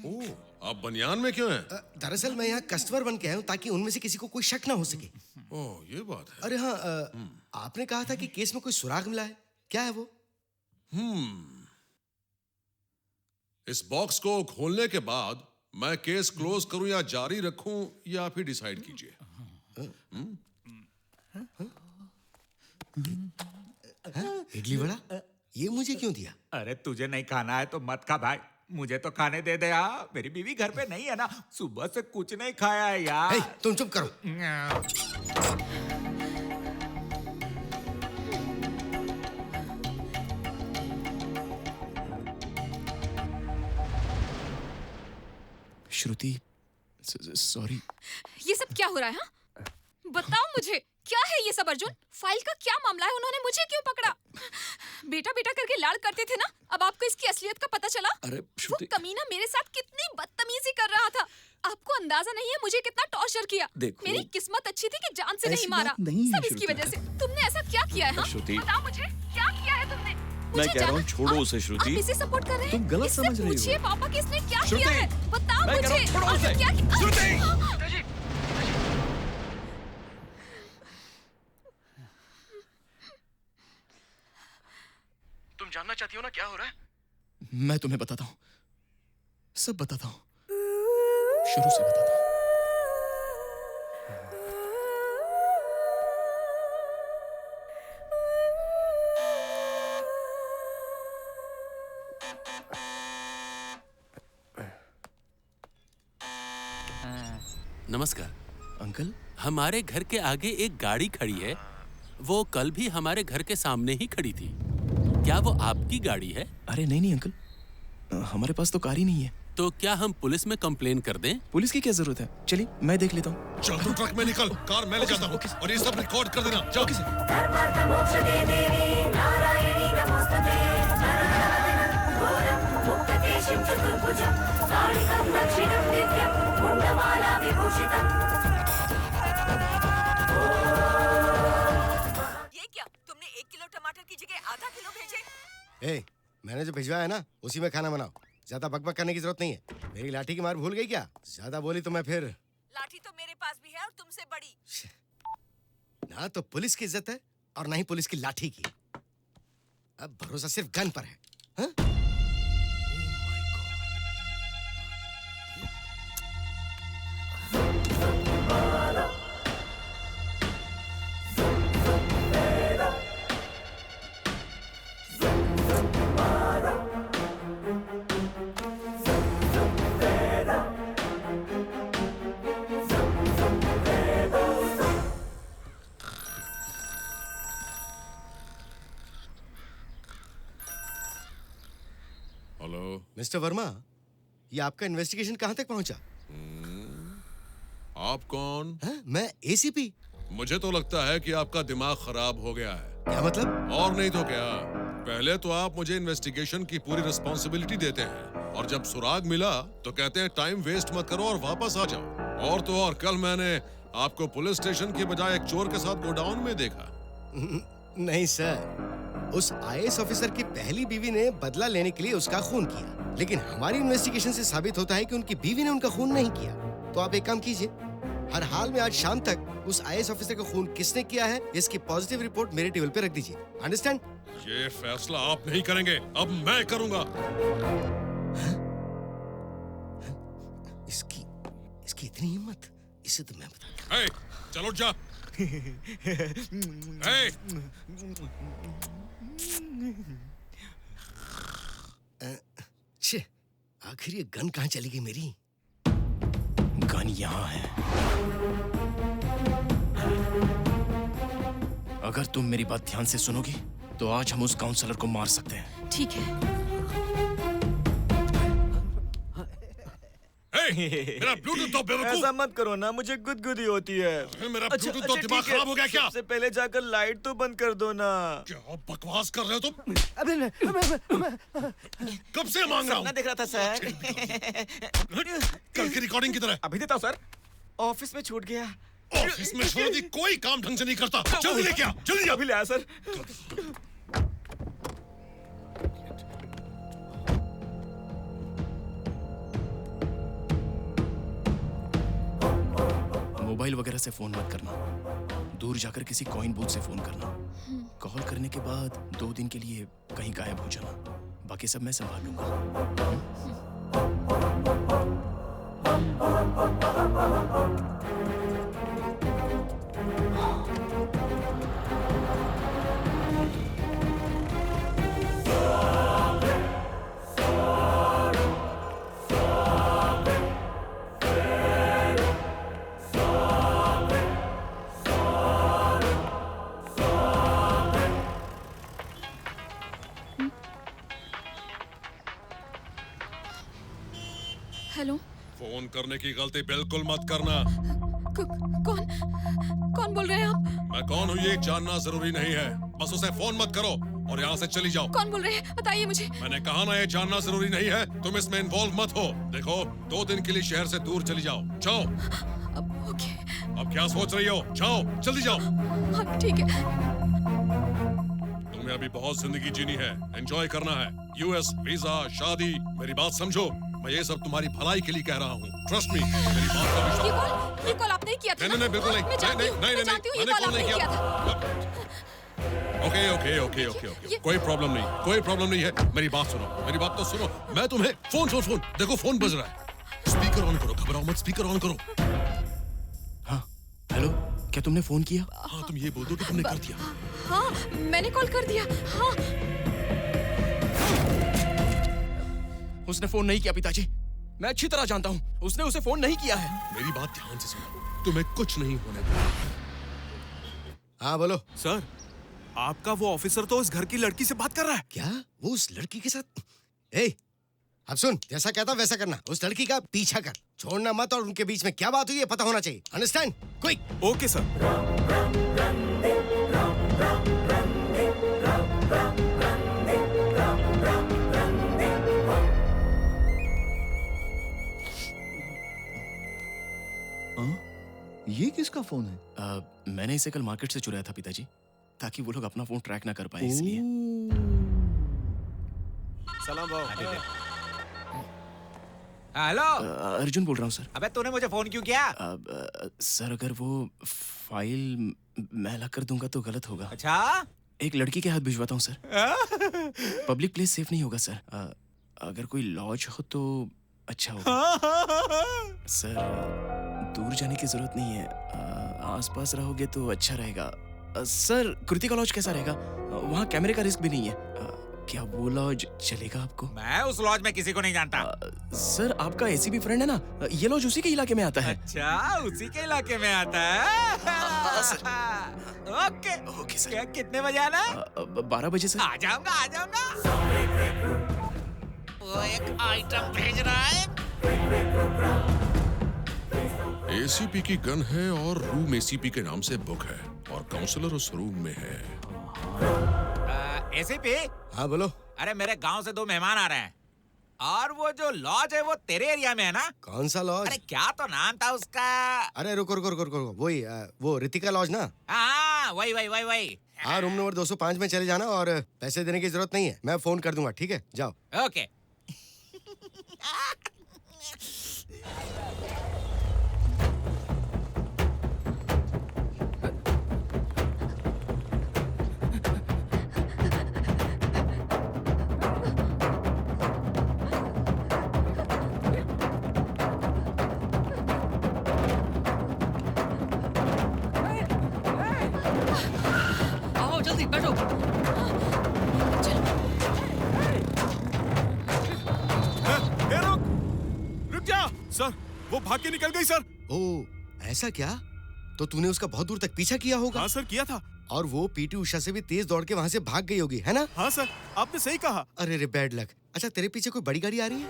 ओह, आप बनियान में क्यों हैं? दरअसल मैं यहाँ कस्टमर बन के आया हूँ ताकि उनमें से किसी को कोई शक ना हो सके। ओह, ये बात है। अरे हाँ, आपने कहा था कि केस में कोई सुराग मिला है, क्या है वो? इस बॉक्स को खोलने के बाद मैं केस क्लोज करूं या जारी रखूं, या आप ही डिसाइड कीजिए। इडली वड़ा, ये मुझे क्यों दिया? अरे तुझे नहीं खाना है तो मत खा भाई, मुझे तो खाने दे दे यार। मेरी बीवी घर पे नहीं है ना, सुबह से कुछ नहीं खाया है यार। हे, तुम चुप करो। श्रुति, सॉरी। ये सब क्या हो रहा है? हाँ? बताओ मुझे, क्या है ये सब? अर्जुन, फाइल का क्या मामला है? उन्होंने मुझे क्यों पकड़ा? बेटा बेटा करके लाड़ करते थे ना, अब आपको इसकी असलियत का पता चला? अरे वो कमीना मेरे साथ कितनी बदतमीजी कर रहा था। आपको अंदाजा नहीं है मुझे कितना टॉर्चर किया। मेरी किस्मत अच्छी थी कि जान से नहीं मारा। सब इसकी वजह से। तुमने ऐसा क्या किया है? बताओ मुझे, क्या किया है तुमने? मैं कह रहा हूँ छोड़ो उसे श्रुति। आप इसे सपोर्ट कर रहे हैं? तुम गलत समझ रही हो। पूछिए पापा कि इसने क्या किया है। बताओ मैं कह रहा हूँ, मुझे, छोड़ो उसे। क्या किया? तुम जानना चाहती हो ना क्या हो रहा है? मैं तुम्हें बताता हूँ, सब बताता हूँ, शुरू से बताता हूँ। नमस्कार अंकल। हमारे घर के आगे एक गाड़ी खड़ी है, वो कल भी हमारे घर के सामने ही खड़ी थी। क्या वो आपकी गाड़ी है? अरे नहीं अंकल, हमारे पास तो कार ही नहीं है। तो क्या हम पुलिस में कंप्लेन कर दें? पुलिस की क्या जरूरत है? चलिए मैं देख लेता हूँ। चल तू ट्रक में निकल, कार मैं ले जाता हूँ और ये सब रिकॉर्ड कर देना। जाओ। ये क्या? तुमने 1 किलो टमाटर की जगह आधा किलो भेजे? ए, मैंने जो भिजवाया है ना, उसी में खाना बनाओ। ज्यादा बकबक करने की जरूरत नहीं है। मेरी लाठी की मार भूल गई क्या? ज्यादा बोली तो मैं फिर। लाठी तो मेरे पास भी है और तुमसे बड़ी। ना तो पुलिस की इज्जत है और ना ही पुलिस की लाठी की। अब भरोसा सिर्फ गन पर है। हाँ? मिस्टर वर्मा, ये आपका इन्वेस्टिगेशन कहाँ तक पहुंचा? आप कौन? मैं एसीपी। मुझे तो लगता है कि आपका दिमाग खराब हो गया है। क्या मतलब? और नहीं तो क्या। पहले तो आप मुझे इन्वेस्टिगेशन की पूरी रिस्पॉन्सिबिलिटी देते हैं और जब सुराग मिला तो कहते हैं टाइम वेस्ट मत करो और वापस आ जाओ। और तो और कल मैंने आपको पुलिस स्टेशन की बजाय एक चोर के साथ गोडाउन में देखा। नहीं सर, उस आईएएस ऑफिसर की पहली बीवी ने बदला लेने के लिए उसका खून किया, लेकिन हमारी इन्वेस्टिगेशन से साबित होता है कि उनकी बीवी ने उनका खून नहीं किया। तो आप एक काम कीजिए, हर हाल में आज शाम तक उस आईएएस ऑफिसर का खून किसने किया है इसकी पॉजिटिव रिपोर्ट मेरे टेबल पे रख दीजिए। अंडरस्टैंड? ये फैसला आप नहीं करेंगे, अब मैं करूंगा। इसकी इतनी हिम्मत, इसे तो मैं बता। hey, चलो जा। hey! छे, आखिर ये गन कहाँ चली गई मेरी? गन यहाँ है। अगर तुम मेरी बात ध्यान से सुनोगी तो आज हम उस काउंसलर को मार सकते हैं। ठीक है। मेरा ब्लूटूथ तो बेवकूफ। ऐसा मत करो ना, मुझे गुदगुदी होती है। मेरा ब्लूटूथ तो दिमाग खराब हो गया क्या? सबसे पहले जाकर लाइट तो बंद कर दो ना। क्या बकवास कर रहे हो तुम? अबे कब से मांग रहा हूँ? सपना देख रहा था सर। कल की रिकॉर्डिंग की तरह। अभी देता हूँ सर, ऑफिस में छूट गया। ऑफिस में छोड़ दी, कोई काम ढंग से नहीं करता। जल्दी लेके आ, जल्दी। अभी ले आया सर। मोबाइल वगैरह से फोन मत करना। दूर जाकर किसी कॉइन बूथ से फोन करना। कॉल करने के बाद 2 दिन के लिए कहीं गायब हो जाना। बाकी सब मैं संभाल लूंगा। हेलो। फोन करने की गलती बिल्कुल मत करना। कौन बोल रहे हैं आप? मैं कौन हूँ ये जानना जरूरी नहीं है, बस उसे फोन मत करो और यहाँ से चली जाओ। कौन बोल रहे हैं बताइए मुझे। मैंने कहा ना ये जानना जरूरी नहीं है, तुम इसमें इन्वॉल्व मत हो। देखो 2 दिन के लिए शहर से दूर चली जाओ। जाओ। ओके। अब क्या सोच रही हो? जाओ, जल्दी जाओ। हाँ ठीक है। तुम्हें अभी बहुत जिंदगी जीनी है, एंजॉय करना है। यूएस, वीजा, शादी, मेरी बात समझो। मैं ये सब तुम्हारी भलाई के लिए कह रहा हूँ। ट्रस्ट मी, मेरी बात का विश्वास। ये कॉल आपने किया था? नहीं, बिल्कुल नहीं। मैं जानती हूँ, मैंने कॉल नहीं किया था। ओके। कोई प्रॉब्लम नहीं है। मेरी बात सुनो, मेरी बात तो सुनो। मैं तुम्हें फोन देखो फोन बज रहा है। स्पीकर ऑन करो, घबराओ मत, स्पीकर ऑन करो। हाँ, हेलो, क्या तुमने फोन किया? हाँ, तुम ये बोल दो कि तुमने कर दिया। हाँ, मैंने कॉल कर दिया। हाँ। उसने फोन नहीं किया पिताजी। मैं अच्छी तरह जानता हूँ, उसने उसे फोन नहीं किया है। मेरी बात ध्यान से सुनो, तुम्हें कुछ नहीं होने देना। हाँ बोलो। सर, आपका वो ऑफिसर तो उस घर की लड़की से बात कर रहा है। क्या? वो उस लड़की के साथ? ए, अब सुन, जैसा कहता वैसा करना। उस लड़की का पीछा कर, छोड़ना मत, और उनके बीच में क्या बात हुई है पता होना चाहिए। अंडरस्टैंड? क्विक। Okay sir. ये किसका फोन है? मैंने इसे कल मार्केट से चुराया था पिताजी, ताकि वो लोग अपना फोन ट्रैक ना कर पाए, इसलिए। सलाम भाऊ। हेलो। अर्जुन बोल रहा हूँ सर। अबे तूने मुझे फोन क्यों किया? सर, अगर वो फाइल मैं ला कर दूंगा तो गलत होगा। अच्छा? एक लड़की के हाथ भिजवाता हूँ सर। पब्लिक प्लेस सेफ नहीं होगा सर। अगर कोई लॉज हो तो अच्छा होगा। सर, दूर जाने की जरूरत नहीं है, आसपास रहोगे तो अच्छा रहेगा। सर, कृतिका लॉज कैसा रहेगा? वहाँ कैमरे का रिस्क भी नहीं है। क्या वो लॉज चलेगा आपको? मैं उस लॉज में किसी को नहीं जानता। सर, आपका एसीपी फ्रेंड है ना, ये लॉज उसी के इलाके में आता है। अच्छा, उसी के इलाके में आता है। Okay sir. कितने बजे आना? 12 बजे सर। आ जाऊंगा। वो एक आइटम भेज रहा है। एसीपी की गन है और रूम एसीपी के नाम से बुक है, और काउंसलर उस रूम में है। एसीपी? हाँ बोलो। अरे मेरे गांव से 2 मेहमान आ रहे हैं, और वो जो लॉज है वो तेरे एरिया में है ना? कौन सा लॉज? अरे क्या तो नाम था उसका? अरे रुको, वही वो रितिका लॉज ना? हाँ, वही। हाँ, रूम नंबर 205 में चले जाना, और पैसे देने की जरूरत नहीं है, मैं फोन कर दूंगा। ठीक है, जाओ। ओके। आओ जल्दी बैठो। रुक जा। सर, वो भाग के निकल गई सर। ओ, ऐसा क्या? तो तूने उसका बहुत दूर तक पीछा किया होगा। हाँ सर, किया था। और वो पीटी उषा से भी तेज दौड़ के वहाँ से भाग गई होगी, है ना? हाँ सर, आपने सही कहा। अरे रे, बैड लक। अच्छा, तेरे पीछे कोई बड़ी गाड़ी आ रही है?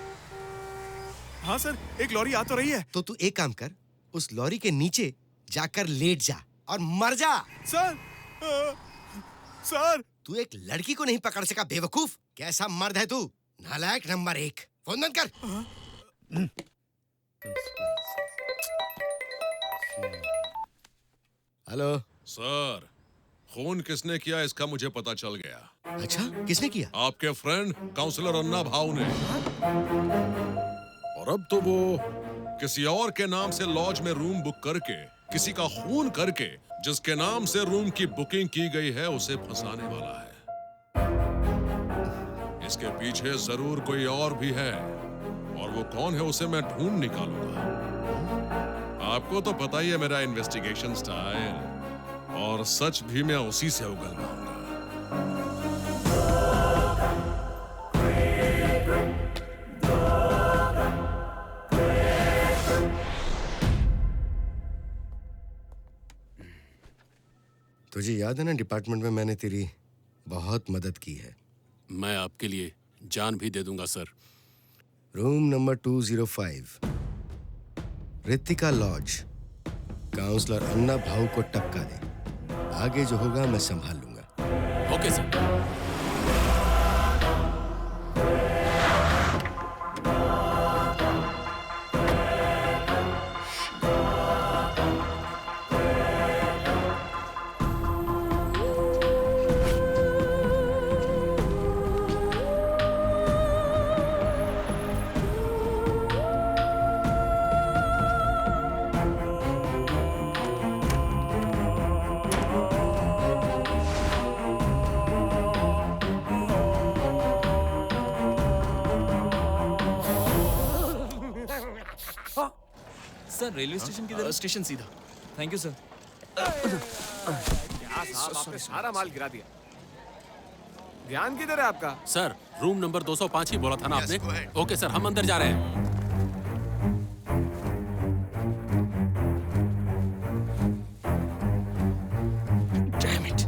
हाँ सर, एक लॉरी आ तो रही है। तो तू एक काम कर, उस लॉरी के नीचे जाकर लेट जा और मर जा। सर, तू एक लड़की को नहीं पकड़ सका, बेवकूफ। कैसा मर्द है तू, नालायक नंबर 1। फोन बंद कर। हेलो सर, फोन किसने किया इसका मुझे पता चल गया। अच्छा, किसने किया? आपके फ्रेंड काउंसलर अन्ना भाव ने। और अब तो वो किसी और के नाम से लॉज में रूम बुक करके किसी का खून करके जिसके नाम से रूम की बुकिंग की गई है उसे फंसाने वाला है। इसके पीछे जरूर कोई और भी है, और वो कौन है उसे मैं ढूंढ निकालूंगा। आपको तो पता ही है मेरा इन्वेस्टिगेशन स्टाइल, और सच भी मैं उसी से उगलवाऊंगा। तुझे याद है ना, डिपार्टमेंट में मैंने तेरी बहुत मदद की है। मैं आपके लिए जान भी दे दूंगा sir. Room number 205, Ritika lodge. Councillor Anna Bhau को टपका दे। आगे जो होगा मैं संभाल लूंगा। Okay sir. Sir railway station किधर? स्टेशन सीधा। Thank you sir. क्या साहब, आपने सारा माल गिरा दिया। ध्यान किधर है आपका? सर रूम नंबर 205 ही बोला था ना आपने? ओके सर, हम अंदर जा रहे हैं। Damn it.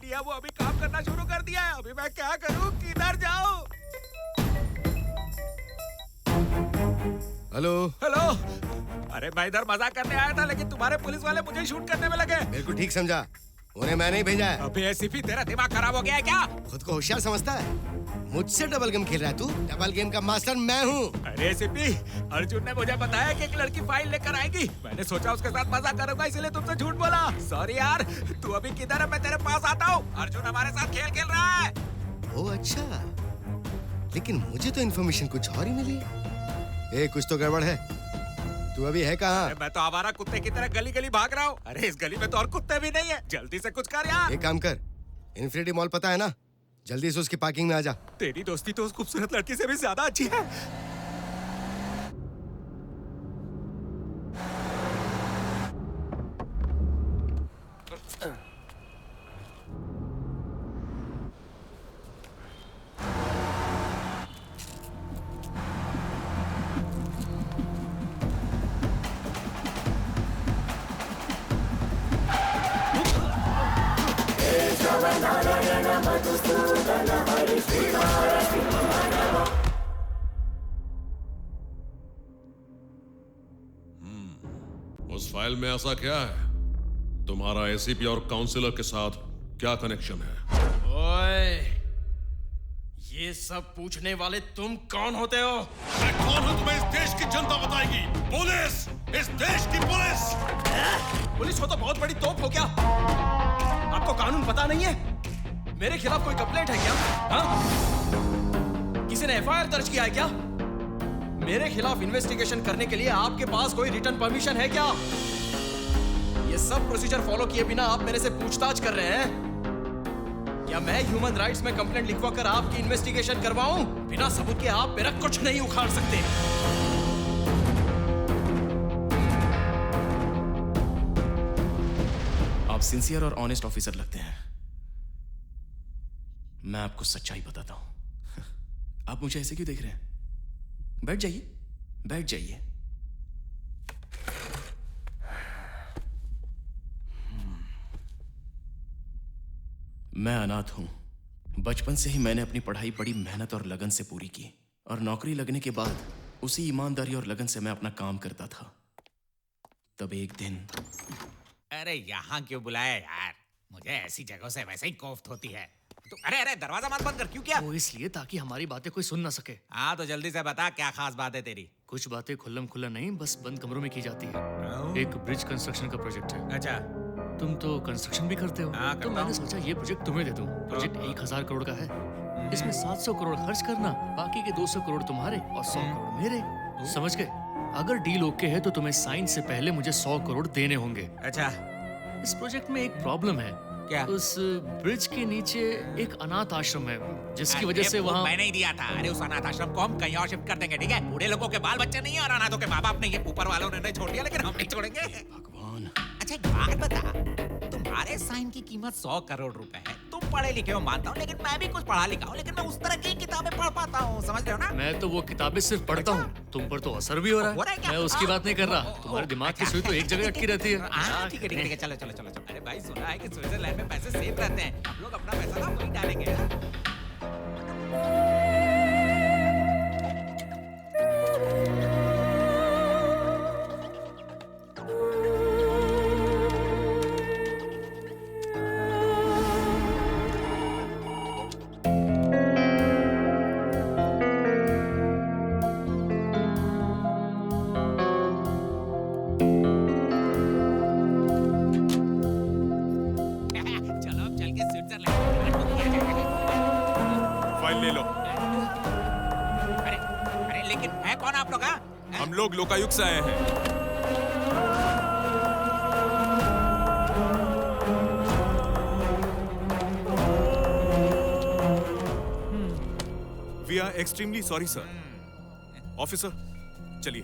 लिया, वो अभी काम करना शुरू कर दिया है। अभी मैं क्या करूं, किधर जाऊं? Hello hello. अरे मैं इधर मजाक करने आया था, लेकिन तुम्हारे पुलिस वाले मुझे शूट करने में लगे। मेरे को ठीक समझा, उन्हें मैंने ही भेजा है। अबे एसीपी, तेरा दिमाग खराब हो गया है क्या? खुद को होशियार समझता है? मुझसे डबल गेम खेल रहा है तू? डबल गेम का मास्टर मैं हूँ। अरे एसीपी, अर्जुन ने मुझे बताया कि एक लड़की फाइल लेकर आएगी। मैंने सोचा उसके साथ मजाक करूंगा, इसलिए तुमसे झूठ बोला। सॉरी यार। तू अभी किधर है? मैं तेरे पास आता हूँ। अर्जुन हमारे साथ खेल खेल रहा है। ओ अच्छा, लेकिन मुझे तो इन्फॉर्मेशन कुछ और ही मिली। कुछ तो गड़बड़ है। तू अभी है कहाँ? मैं तो आवारा कुत्ते की तरह गली गली भाग रहा हूँ। अरे इस गली में तो और कुत्ते भी नहीं है। जल्दी से कुछ कर यार। एक काम कर, इन्फिनिटी मॉल पता है ना, जल्दी से उसकी पार्किंग में आ जा। तेरी दोस्ती तो उस खूबसूरत लड़की से भी ज्यादा अच्छी है। उस फाइल में ऐसा क्या है? तुम्हारा एसीपी और काउंसिलर के साथ क्या कनेक्शन है? ओए, ये सब पूछने वाले तुम कौन होते हो? मैं कौन हूं तुम्हें इस देश की जनता बताएगी। पुलिस, इस देश की पुलिस। पुलिस हो तो बहुत बड़ी तोप हो क्या? आपको कानून पता नहीं है? मेरे खिलाफ कोई कंप्लेंट है क्या? हाँ? किसी ने एफआईआर दर्ज किया है क्या? मेरे खिलाफ इन्वेस्टिगेशन करने के लिए आपके पास कोई रिटर्न परमिशन है क्या? ये सब प्रोसीजर फॉलो किए बिना आप मेरे से पूछताछ कर रहे हैं? क्या मैं ह्यूमन राइट्स में कंप्लेंट लिखवा कर आपकी इन्वेस्टिगेशन करवाऊं? बिना सबूत के आप मेरा कुछ नहीं उखाड़ सकते। आप सिंसियर और ऑनेस्ट ऑफिसर लगते हैं। मैं आपको सच्चाई बताता हूं। आप मुझे ऐसे क्यों देख रहे हैं? बैठ जाइए, बैठ जाइए। मैं अनाथ हूं। बचपन से ही मैंने अपनी पढ़ाई बड़ी मेहनत और लगन से पूरी की, और नौकरी लगने के बाद उसी ईमानदारी और लगन से मैं अपना काम करता था। तब एक दिन। अरे यहाँ क्यों बुलाया यार? मुझे ऐसी जगहों से वैसे ही कोफ्त होती है। तो अरे दरवाजा मत बंद कर। क्यों किया? वो इसलिए ताकि हमारी बातें कोई सुन ना सके। हाँ तो जल्दी से बता, क्या खास बात है तेरी? कुछ बातें खुल्लम खुल्ला नहीं, बस बंद कमरों में की जाती है। एक ब्रिज कंस्ट्रक्शन का प्रोजेक्ट है। अच्छा, तुम तो कंस्ट्रक्शन भी करते हो। हाँ, तो मैंने सोचा ये प्रोजेक्ट तुम्हें दे दूं। प्रोजेक्ट 1000 करोड़ का है। इसमें 700 करोड़ खर्च करना, बाकी के 200 करोड़ तुम्हारे और 100 करोड़ मेरे। समझ गए? अगर डील ओके है तो तुम्हें साइन से पहले मुझे 100 करोड़ देने होंगे। अच्छा, इस प्रोजेक्ट में एक प्रॉब्लम है। क्या? उस ब्रिज के नीचे एक अनाथ आश्रम है, जिसकी वजह से वहाँ मैंने ही दिया था। अरे उस अनाथ आश्रम को हम कहीं और शिफ्ट कर देंगे, ठीक है? बूढ़े लोगों के बाल बच्चे नहीं है और अनाथों के माँ बाप नहीं है। ऊपर वालों ने नहीं छोड़ दिया, लेकिन हम नहीं छोड़ेंगे। भगवान। अच्छा एक बात बता, तुम्हारे साइन की कीमत 100 करोड़ रुपए है। तुम पढ़े लिखे हो मानता हूँ, लेकिन मैं भी कुछ पढ़ा लिखा हूँ, लेकिन मैं उस तरह की किताबें पढ़ पाता हूँ, समझ रहे हो ना? मैं तो वो किताबें सिर्फ पढ़ता हूँ, तुम पर तो असर भी हो रहा है। मैं उसकी बात नहीं कर रहा। तुम्हारे दिमाग की सुई तो एक जगह अटकी रहती है। ठीक है ठीक है, चलो चलो चलो चलो। अरे भाई सुना है कि स्विट्जरलैंड में पैसे सेफ रहते हैं। हम लोग अपना पैसा ना वहीं डालेंगे। हम लोग लोकायुक्त से आए हैं। We are extremely sorry sir. Officer चलिए।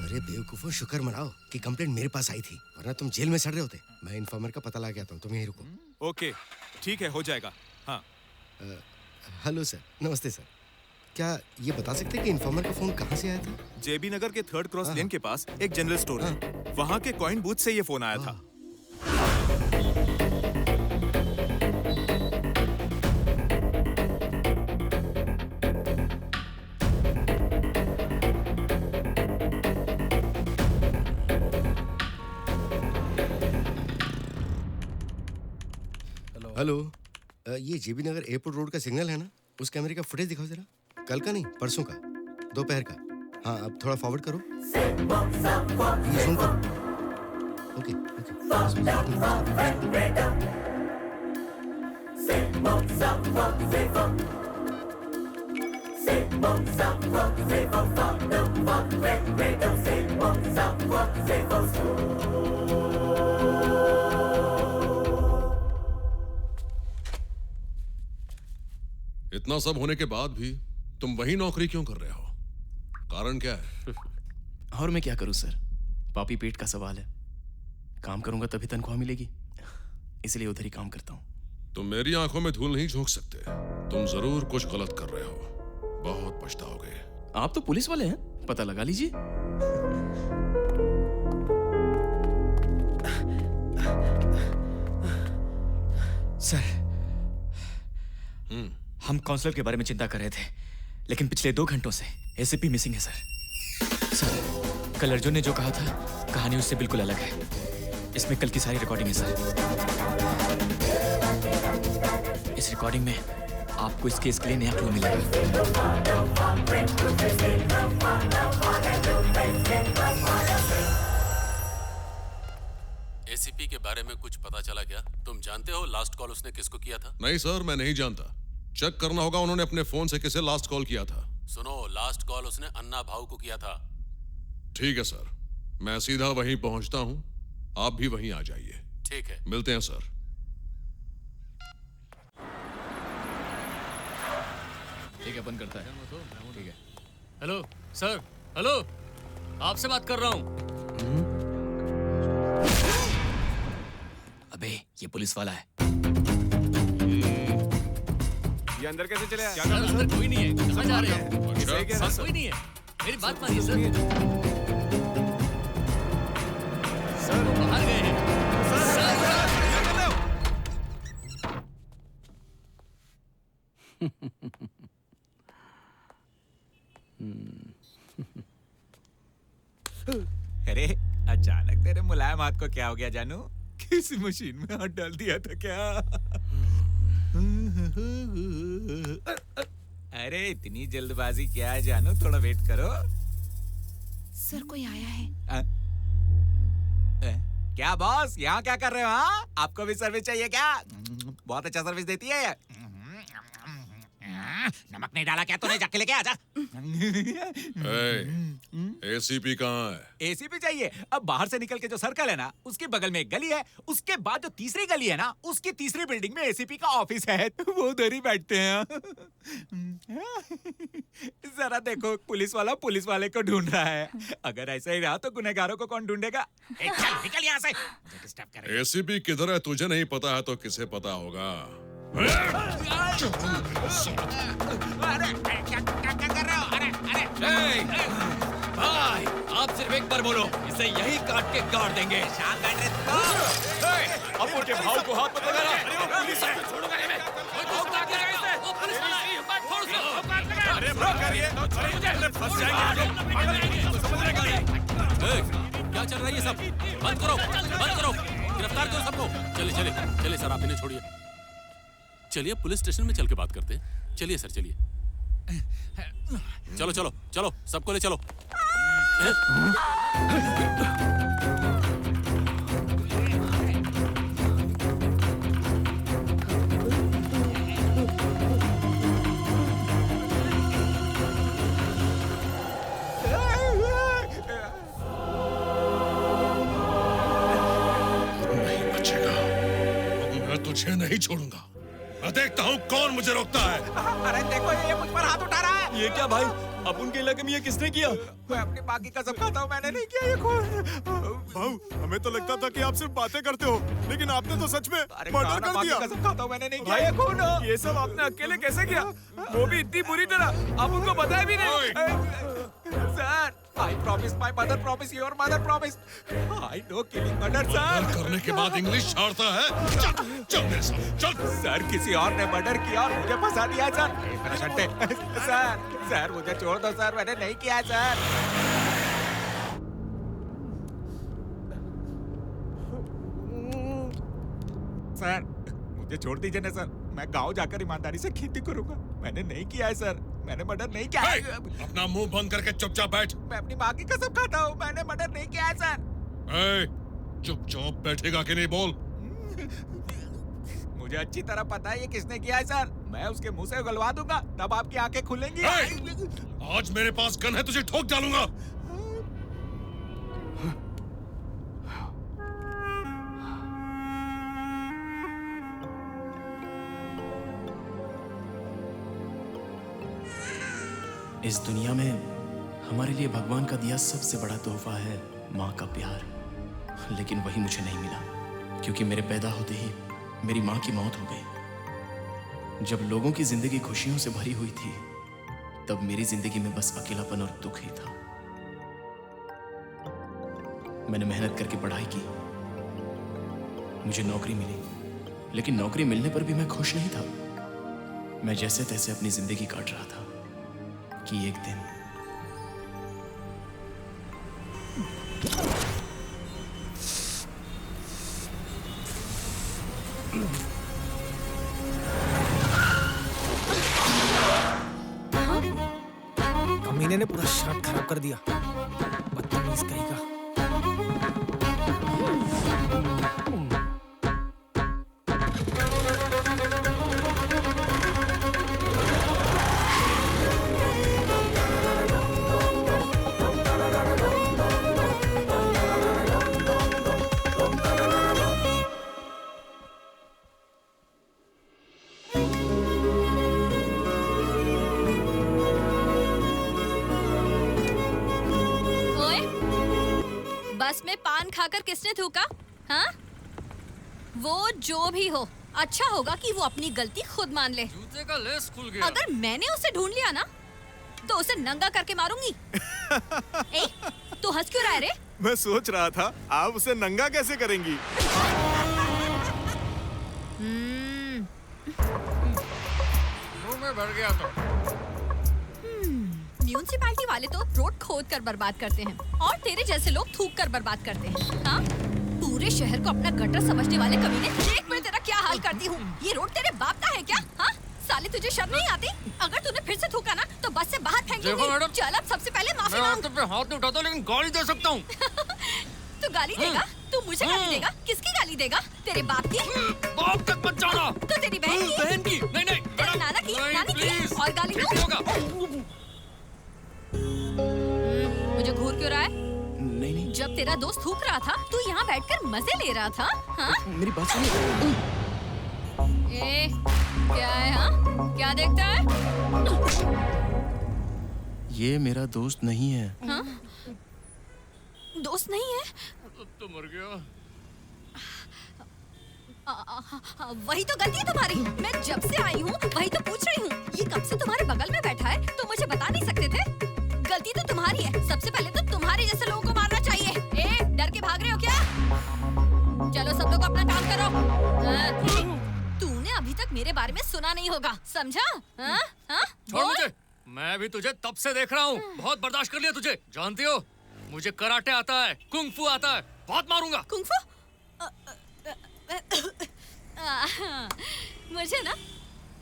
अरे बेवकूफों, शुक्र मनाओ कि कंप्लेंट मेरे पास आई थी, वरना तुम जेल में सड़ रहे होते। मैं इन्फॉर्मर का पता लगा के आता हूँ, तुम यहीं रुको। ओके ठीक है, हो जाएगा। हाँ हेलो सर, नमस्ते सर। क्या ये बता सकते हैं कि इन्फॉर्मर का फोन कहाँ से आया था? जेबी नगर के 3rd क्रॉस लेन के पास एक जनरल स्टोर है, वहाँ के कॉइन बूथ से ये फोन आया था। हेलो, ये जेबी नगर एयरपोर्ट रोड का सिग्नल है ना? उस कैमरे का फुटेज दिखाओ जरा। कल का नहीं, परसों का, दोपहर का। हाँ अब थोड़ा फॉरवर्ड करो। ये सुन करो। ओके इतना सब होने के बाद भी तुम वही नौकरी क्यों कर रहे हो? कारण क्या है? और मैं क्या करूं सर, पापी पेट का सवाल है। काम करूंगा तभी तनख्वाह मिलेगी, इसलिए उधर ही काम करता हूं। तुम मेरी आंखों में धूल नहीं झोंक सकते। तुम जरूर कुछ गलत कर रहे हो, बहुत पछताओगे। आप तो पुलिस वाले हैं, पता लगा लीजिए। सर, हम काउंसलर के बारे में चिंता कर रहे थे, लेकिन पिछले 2 घंटों से एसीपी मिसिंग है सर। सर, कल अर्जुन ने जो कहा था, कहानी उससे बिल्कुल अलग है। इसमें कल की सारी रिकॉर्डिंग है सर। इस रिकॉर्डिंग में आपको इस केस के लिए नया क्लू मिलेगा। एसीपी के बारे में कुछ पता चला क्या? तुम जानते हो लास्ट कॉल उसने किसको किया था? नहीं सर, मैं नहीं जानता। चेक करना होगा उन्होंने अपने फोन से किसे लास्ट कॉल किया था। सुनो, लास्ट कॉल उसने अन्ना भाऊ को किया था। ठीक है सर, मैं सीधा वहीं पहुंचता हूं, आप भी वहीं आ जाइए। ठीक है, मिलते हैं सर। ठीक है, बंद करता है। ठीक है। हेलो सर, हेलो, आपसे बात कर रहा हूँ। अबे ये पुलिस वाला है। ये अंदर कैसे चले आए? सर, अंदर कोई नहीं है, कहाँ जा रहे हैं? सही कह रहे हैं, सर, कोई नहीं है। मेरी बात मानिए सर। सर वो बाहर गए हैं। अरे अचानक तेरे मुलायम हाथ को क्या हो गया जानू? किसी मशीन में हाथ डाल दिया था क्या? अरे इतनी जल्दबाजी क्या है जानू? थोड़ा वेट करो। सर कोई आया है। क्या बॉस, यहाँ क्या कर रहे हो? हाँ, आपको भी सर्विस चाहिए क्या? बहुत अच्छा सर्विस देती है ये। नमक नहीं डाला क्या तूने? जाके लेके आजा। एसीपी कहाँ है? एसीपी चाहिए? अब बाहर से निकल के जो सर्कल है ना, उसके बगल में एक गली है, उसके बाद जो तीसरी गली है ना, उसकी तीसरी बिल्डिंग में एसीपी का ऑफिस है। वो उधर ही बैठते हैं। जरा देखो, पुलिस वाला पुलिस वाले को ढूंढ रहा है। अगर ऐसा ही रहा तो गुनहगारों को कौन ढूंढेगा? चल निकल यहाँ से, मुझे डिस्टर्ब कर रही है। एसीपी किधर है तुझे नहीं पता है तो किसे पता होगा? अरे क्या कर रहे हो? अरे भाई, आप सिर्फ एक बार बोलो, इसे यही काट के गाड़ देंगे। शांत बैठ रहे अब उनके भाव को हाथ मत लगाना। अरे फंस जाएंगे। क्या चल रहा है ये सब? बंद करो, बंद करो, गिरफ्तार करो सबको। चलिए चलिए चलिए सर, आप इन्हें छोड़िए। चलिए पुलिस स्टेशन में चल के बात करते हैं। चलिए सर, चलिए। चलो चलो चलो, सबको ले चलो। नहीं बचेगा, मैं तुझे नहीं छोड़ूंगा। मैं देखता हूँ कौन मुझे रोकता है। अरे देखो, ये मुझ पर हाथ उठा रहा है। ये क्या भाई? अब उनके इलाके में ये किसने किया? मैं अपनी माँ की कसम खाता हूँ, मैंने नहीं किया ये खून। भाऊ, हमें तो लगता था कि आप सिर्फ बातें करते हो, लेकिन आपने तो सच में मर्डर कर दिया। कसम खाता हूँ, मैंने नहीं किया ये खून। ये सब आपने अकेले कैसे किया? वो भी इतनी बुरी तरह, आप उनको बताया भी नहीं। Sir, I promise my mother promise your mother promise. I know killing murder, sir. करने के बाद इंग्लिश झाड़ता है। चल मेरे साथ, चल। सर, किसी और ने मर्डर किया और मुझे फंसा दिया है, सर। मेरा शंटे। सर, मुझे छोड़ दो सर, मैंने नहीं किया है, सर। सर, मुझे छोड़ दीजिए ना सर, मैं गांव जाकर ईमानदारी से खेती करूंगा। मैंने नहीं किया है सर, मैंने मर्डर नहीं किया है। अपना मुंह बंद करके चुपचाप बैठ। मैं अपनी माँ की कसम खाता हूँ, मैंने मर्डर नहीं किया है सर। चुपचाप बैठेगा कि नहीं बोल? मुझे अच्छी तरह पता है ये किसने किया है सर। मैं उसके मुंह से उगलवा दूंगा, तब आपकी आंखें खुलेंगी। आज मेरे पास गन है, तुझे ठोक डालूंगा। इस दुनिया में हमारे लिए भगवान का दिया सबसे बड़ा तोहफा है माँ का प्यार, लेकिन वही मुझे नहीं मिला, क्योंकि मेरे पैदा होते ही मेरी माँ की मौत हो गई। जब लोगों की जिंदगी खुशियों से भरी हुई थी, तब मेरी जिंदगी में बस अकेलापन और दुख ही था। मैंने मेहनत करके पढ़ाई की, मुझे नौकरी मिली, लेकिन नौकरी मिलने पर भी मैं खुश नहीं था। मैं जैसे तैसे अपनी जिंदगी काट रहा था कि एक दिन कमीने ने पूरा शर्ट खराब कर दिया। बदतमीज कहीं का। बस में पान खाकर किसने थूका? हाँ? वो जो भी हो, अच्छा होगा कि वो अपनी गलती खुद मान ले। जूते का लेस खुल गया। अगर मैंने उसे ढूंढ लिया ना तो उसे नंगा करके मारूंगी। ए, तू हंस क्यों रहा है रे? मैं सोच रहा था आप उसे नंगा कैसे करेंगी। मुंह में भर गया तो। म्यूनिसिपैलिटी वाले तो रोड खोद कर बर्बाद करते हैं और तेरे जैसे लोग थूक कर बर्बाद करते हैं। हाँ? पूरे शहर को अपना गटर समझने वाले कमीने, देख मैं तेरा क्या हाल करती हूँ। ये रोड तेरे बाप का है क्या? हाँ? साले तुझे शर्म नहीं आती? अगर तूने फिर से थूका ना तो बस से बाहर फेंक दूंगी। चल अब सबसे पहले माफी मांग। मैं हाथ नहीं उठाता लेकिन गाली दे सकता हूँ। तू गाली देगा? तू मुझे गाली देगा? किसकी गाली देगा? तेरे बाप की? बाप तक मत जाना। तो तेरी बहन की? बहन की? नहीं तेरे नाना की? नानी की? और गाली दूं? मुझे घूर क्यों रहा है? नहीं। जब तेरा दोस्त थूक रहा था तू यहाँ बैठकर मजे ले रहा था। हाँ? मेरी बात सुनिए। ए, क्या है? हाँ? क्या देखता है? ये मेरा दोस्त नहीं है। हाँ? दोस्त नहीं है? अब तो मर गया। वही तो गलती है तुम्हारी। मैं जब से आई हूँ वही तो पूछ रही हूँ। ये कब से तुम्हारे बगल में बैठा है तो मुझे बता नहीं सकते थे? गलती तो तुम्हारी है। सबसे पहले तो तुम्हारे जैसे लोगों को मारना चाहिए। ए, डर के भाग रहे हो क्या? चलो सब लोग अपना काम करो। तूने अभी तक मेरे बारे में सुना नहीं होगा, समझा? छोड़ मुझे। मैं भी तुझे तब से देख रहा हूँ। बहुत बर्दाश्त कर लिया तुझे। जानती हो मुझे कराटे आता है, कुंग फू आता है। बहुत मारूंगा। कुंग फू? मुझे ना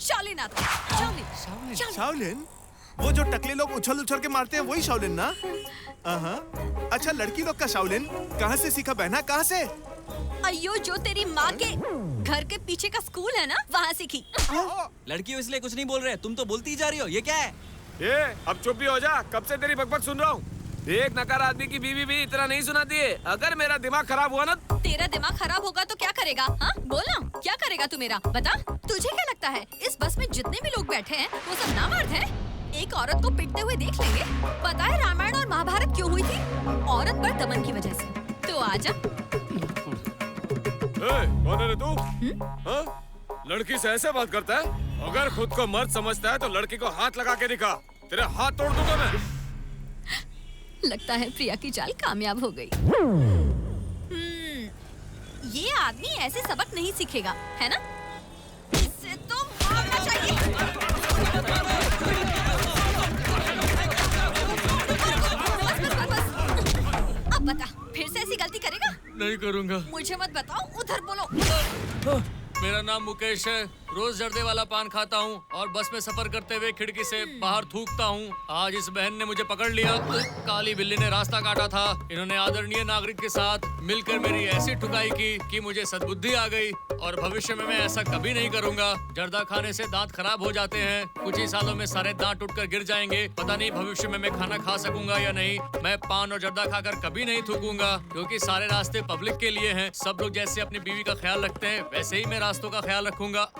शाओलिन आता है। शाओलिन? वो जो टकले लोग उछल उछल के मारते हैं वही शाओलिन ना? अच्छा लड़की लोग का शाओलिन कहाँ से सीखा बहना, कहाँ से? अयो जो तेरी माँ के घर के पीछे का स्कूल है ना वहाँ सीखी। लड़की हो इसलिए कुछ नहीं बोल रहे, तुम तो बोलती ही जा रही हो। ये क्या है? ये अब चुप भी हो जा, कब से तेरी बकबक सुन रहा हूँ। एक नकार आदमी की बीवी भी इतना नहीं सुनाती है। अगर मेरा दिमाग खराब हुआ ना। तेरा दिमाग खराब होगा तो क्या करेगा? हाँ बोलना, क्या करेगा तू मेरा? बता, तुझे क्या लगता है इस बस में जितने भी लोग बैठे हैं वो सब नामर्द हैं? एक औरत को पिटते हुए देख लेंगे। पता है रामायण और महाभारत क्यों हुई थी? औरत पर दमन की वजह से। तो आजा। कौन है रे तू? लड़की से ऐसे बात करता है? अगर खुद को मर्द समझता है तो लड़की को हाथ लगा के दिखा, तेरे हाथ तोड़ दूंगा मैं। लगता है प्रिया की चाल कामयाब हो गई। ये आदमी ऐसे सबक नहीं सीखेगा, है ना? इससे तो मारना चाहिए। अब बता, फिर से ऐसी गलती करेगा? नहीं करूँगा। मुझे मत बताओ, उधर बोलो। मेरा नाम मुकेश है। रोज जर्दे वाला पान खाता हूँ और बस में सफर करते हुए खिड़की से बाहर थूकता हूँ। आज इस बहन ने मुझे पकड़ लिया। काली बिल्ली ने रास्ता काटा था। इन्होंने आदरणीय नागरिक के साथ मिलकर मेरी ऐसी ठुकाई की कि मुझे सद्बुद्धि आ गई और भविष्य में मैं ऐसा कभी नहीं करूँगा। जर्दा खाने से दांत खराब हो जाते हैं। कुछ ही सालों में सारे दांत टूटकर गिर जाएंगे। पता नहीं भविष्य में मैं खाना खा सकूंगा या नहीं। मैं पान और जर्दा खाकर कभी नहीं थूकूंगा क्योंकि सारे रास्ते पब्लिक के लिए हैं। सब लोग जैसे अपनी बीवी का ख्याल रखते हैं वैसे ही मैं रास्तों का ख्याल रखूंगा।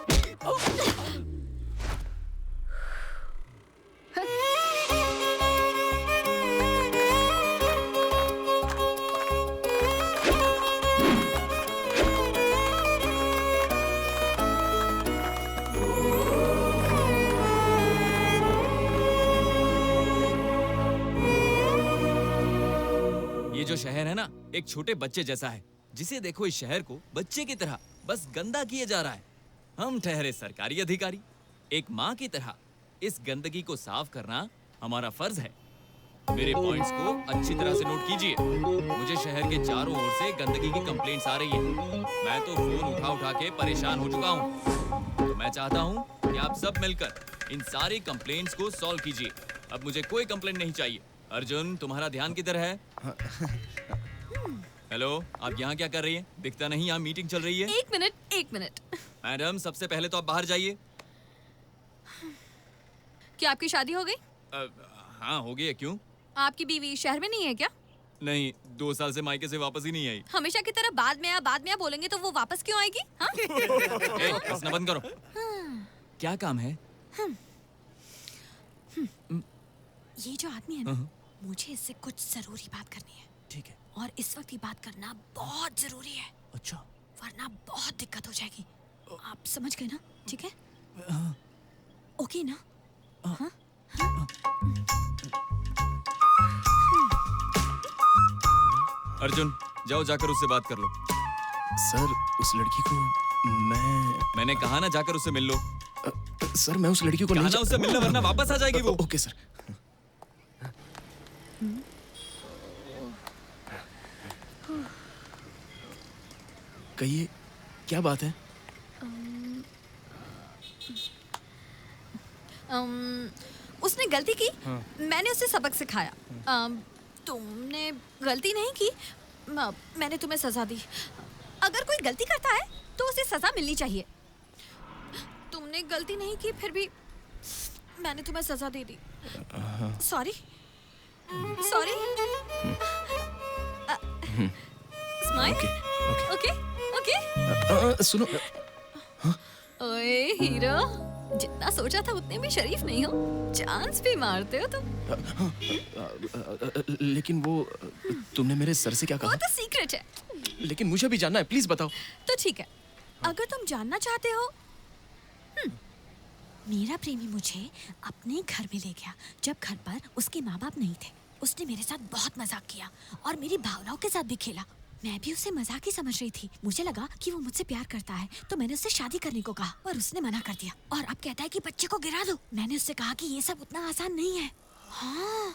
ये जो शहर है ना एक छोटे बच्चे जैसा है। जिसे देखो इस शहर को बच्चे की तरह बस गंदा किए जा रहा है। हम ठहरे सरकारी अधिकारी, एक माँ की तरह इस गंदगी को साफ करना हमारा फर्ज है। मेरे पॉइंट्स को अच्छी तरह से नोट कीजिए। मुझे शहर के चारों ओर से गंदगी की कंप्लेंट्स आ रही हैं। मैं तो फोन उठा उठा के परेशान हो चुका हूँ। तो मैं चाहता हूँ कि आप सब मिलकर इन सारी कंप्लेंट्स को सॉल्व कीजिए। अब मुझे कोई कंप्लेंट नहीं चाहिए। अर्जुन, तुम्हारा ध्यान किधर है? हेलो, आप यहाँ क्या कर रही हैं? दिखता नहीं यहाँ मीटिंग चल रही है। एक मिनट। मैडम, सबसे पहले तो आप बाहर जाइए। क्या आपकी शादी हो गई? हाँ हो गई है। क्यों? आपकी बीवी शहर में नहीं है क्या? नहीं, 2 साल से मायके से वापस ही नहीं आई। हमेशा की तरह बाद में बोलेंगे तो वो वापस क्यों आएगी? हाँ? हंसना बंद करो। क्या काम है? ये जो आदमी है ना, मुझे इससे कुछ जरूरी बात करनी है। ठीक है। और इस वक्त ये बात करना बहुत जरूरी है। अच्छा। वरना बहुत दिक्कत हो जाएगी। आप समझ गए ना? ठीक है? ओके ना? हाँ? अर्जुन, जाओ जाकर उससे बात कर लो। सर, उस लड़की को मैंने कहा ना जाकर उससे मिल लो। सर, मैं उस लड़की को नहीं उससे मिलना, वरना वापस आ जाएगी वो। Okay sir. कहिए, क्या बात है? उसने गलती की। हाँ। मैंने उसे सबक सिखाया। तुमने गलती नहीं की। मैंने तुम्हें सजा दी। अगर कोई गलती करता है तो उसे सजा मिलनी चाहिए। तुमने गलती नहीं की, फिर भी मैंने तुम्हें सजा दे दी। Sorry. Sorry. Smile. Okay okay. सुनो। ओए हीरो, जितना सोचा था उतने भी शरीफ नहीं हो। चांस भी मारते हो तुम। लेकिन वो तुमने मेरे सर से क्या वो कहा? तो सीक्रेट है। लेकिन मुझे भी जानना है, प्लीज बताओ। तो ठीक है, अगर तुम जानना चाहते हो। मेरा प्रेमी मुझे अपने घर में ले गया जब घर पर उसके माँ बाप नहीं थे। उसने मेरे साथ बहुत मजाक किया और मेरी भावनाओं के साथ भी खेला। मैं भी उसे मजाक ही समझ रही थी। मुझे लगा कि वो मुझसे प्यार करता है, तो मैंने उससे शादी करने को कहा और उसने मना कर दिया। और अब कहता है कि बच्चे को गिरा दो। मैंने उससे कहा कि ये सब उतना आसान नहीं है। हाँ,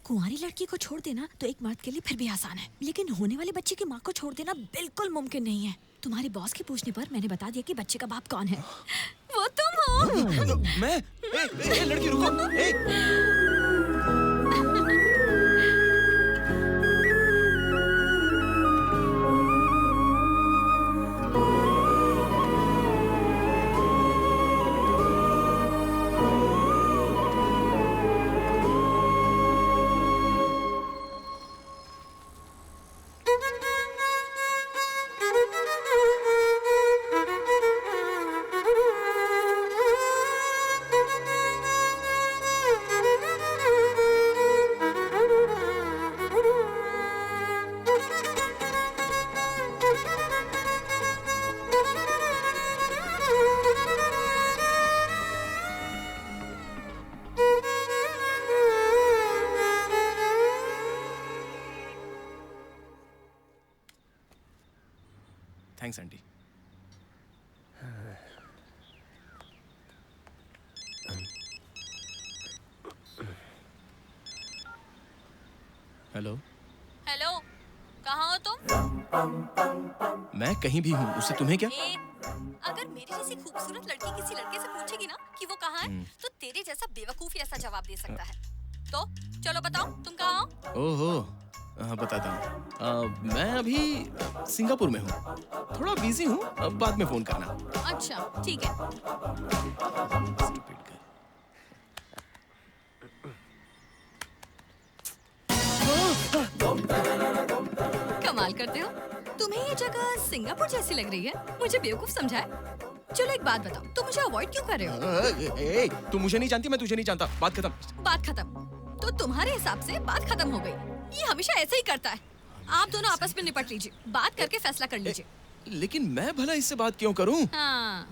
कुंवारी लड़की को छोड़ देना तो एक मर्द के लिए फिर भी आसान है, लेकिन होने वाले बच्चे की माँ को छोड़ देना बिल्कुल मुमकिन नहीं है। तुम्हारे बॉस के पूछने पर मैंने बता दिया कि बच्चे का बाप कौन है। वो तुम हो। मैं? लड़की रुको। Thanks aunty. हेलो। हेलो, कहाँ हो तुम? मैं कहीं भी हूँ, उससे तुम्हें क्या? अगर मेरी जैसी खूबसूरत लड़की किसी लड़के से पूछेगी ना कि वो कहाँ है, तो तेरे जैसा बेवकूफ ऐसा जवाब दे सकता है। तो चलो बताओ, तुम कहाँ हो? ओहो, बताता हूँ। मैं अभी सिंगापुर में हूँ। थोड़ा बिजी हूँ, बाद में फोन करना। अच्छा, ठीक है। कमाल करते हो। तुम्हें ये जगह सिंगापुर जैसी लग रही है। मुझे बेवकूफ समझा है। चलो एक बात बताओ, तुम मुझे अवॉइड क्यों कर रहे हो? तुम मुझे नहीं जानती, मैं तुझे नहीं जानता। बात खत्म। बात खत्म। तो तुम्हारे हिसाब से बात खत्म हो गई। ये हमेशा ऐसे ही करता है। आप दोनों आपस में निपट लीजिए, बात करके फैसला कर लीजिए। लेकिन मैं भला इससे बात क्यों करूं? हाँ,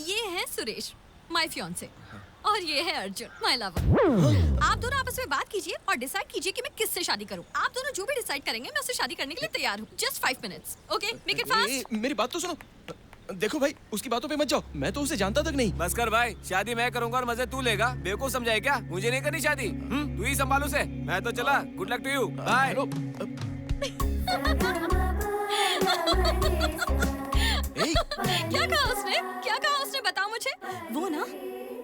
ये है सुरेश, माय फियांसे, और ये है अर्जुन, माय लवर। आप दोनों आपस में बात कीजिए और डिसाइड कीजिए कि मैं किससे शादी करूं। आप दोनों जो भी डिसाइड करेंगे, मैं उससे शादी करने के लिए तैयार हूं। Just 5 minutes, okay? Make it fast. मेरी बात तो सुनो। देखो भाई, उसकी बातों पे मत जाओ। मैं तो उसे जानता तक नहीं। बस कर भाई, शादी मैं करूंगा और मजे तू लेगा। बेवकूफ समझाए क्या? मुझे नहीं करनी शादी। तू ही संभाल उसे। मैं तो चला। Good luck to you. Bye. क्या कहा उसने? क्या कहा उसने? बताओ मुझे। वो ना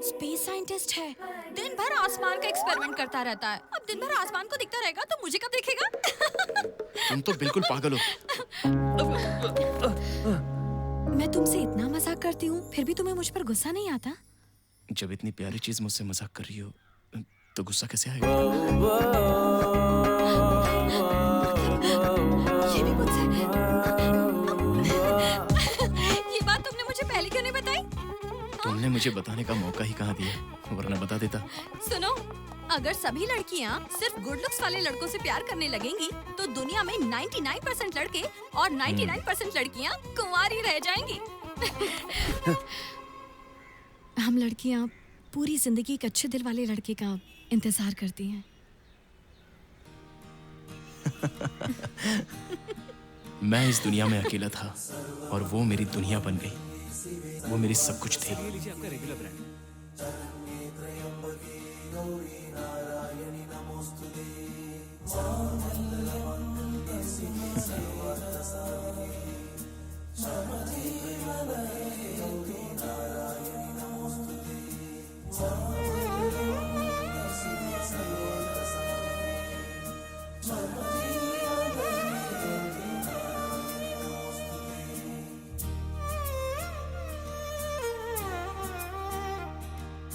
स्पेस साइंटिस्ट है। दिन भर आसमान का एक्सपेरिमेंट करता रहता है। अब दिन भर आसमान को दिखता रहेगा तो मुझे कब देखेगा? तुम तो बिल्कुल पागल हो। मैं तुमसे इतना मजाक करती हूँ, फिर भी तुम्हें मुझ पर गुस्सा नहीं आता? जब इतनी प्यारी चीज मुझसे मजाक कर रही हो, तो गुस्सा कैसे आएगा? ये भी मुझसे। ये बात तुमने मुझे पहले क्यों नहीं बताई? तुमने मुझे बताने का मौका ही कहाँ दिया, वरना बता देता। सुनो, अगर सभी लड़कियां सिर्फ गुड लुक्स वाले लड़कों से प्यार करने लगेंगी, तो दुनिया में 99% लड़के और 99% लड़कियां कुंवारी रह जाएंगी। हम लड़कियां पूरी जिंदगी एक अच्छे दिल वाले लड़के का इंतजार करती हैं। मैं इस दुनिया में अकेला था और वो मेरी दुनिया बन गई। वो मेरी सब कुछ थी। लीजिए आपका रेगुलर ब्रांड।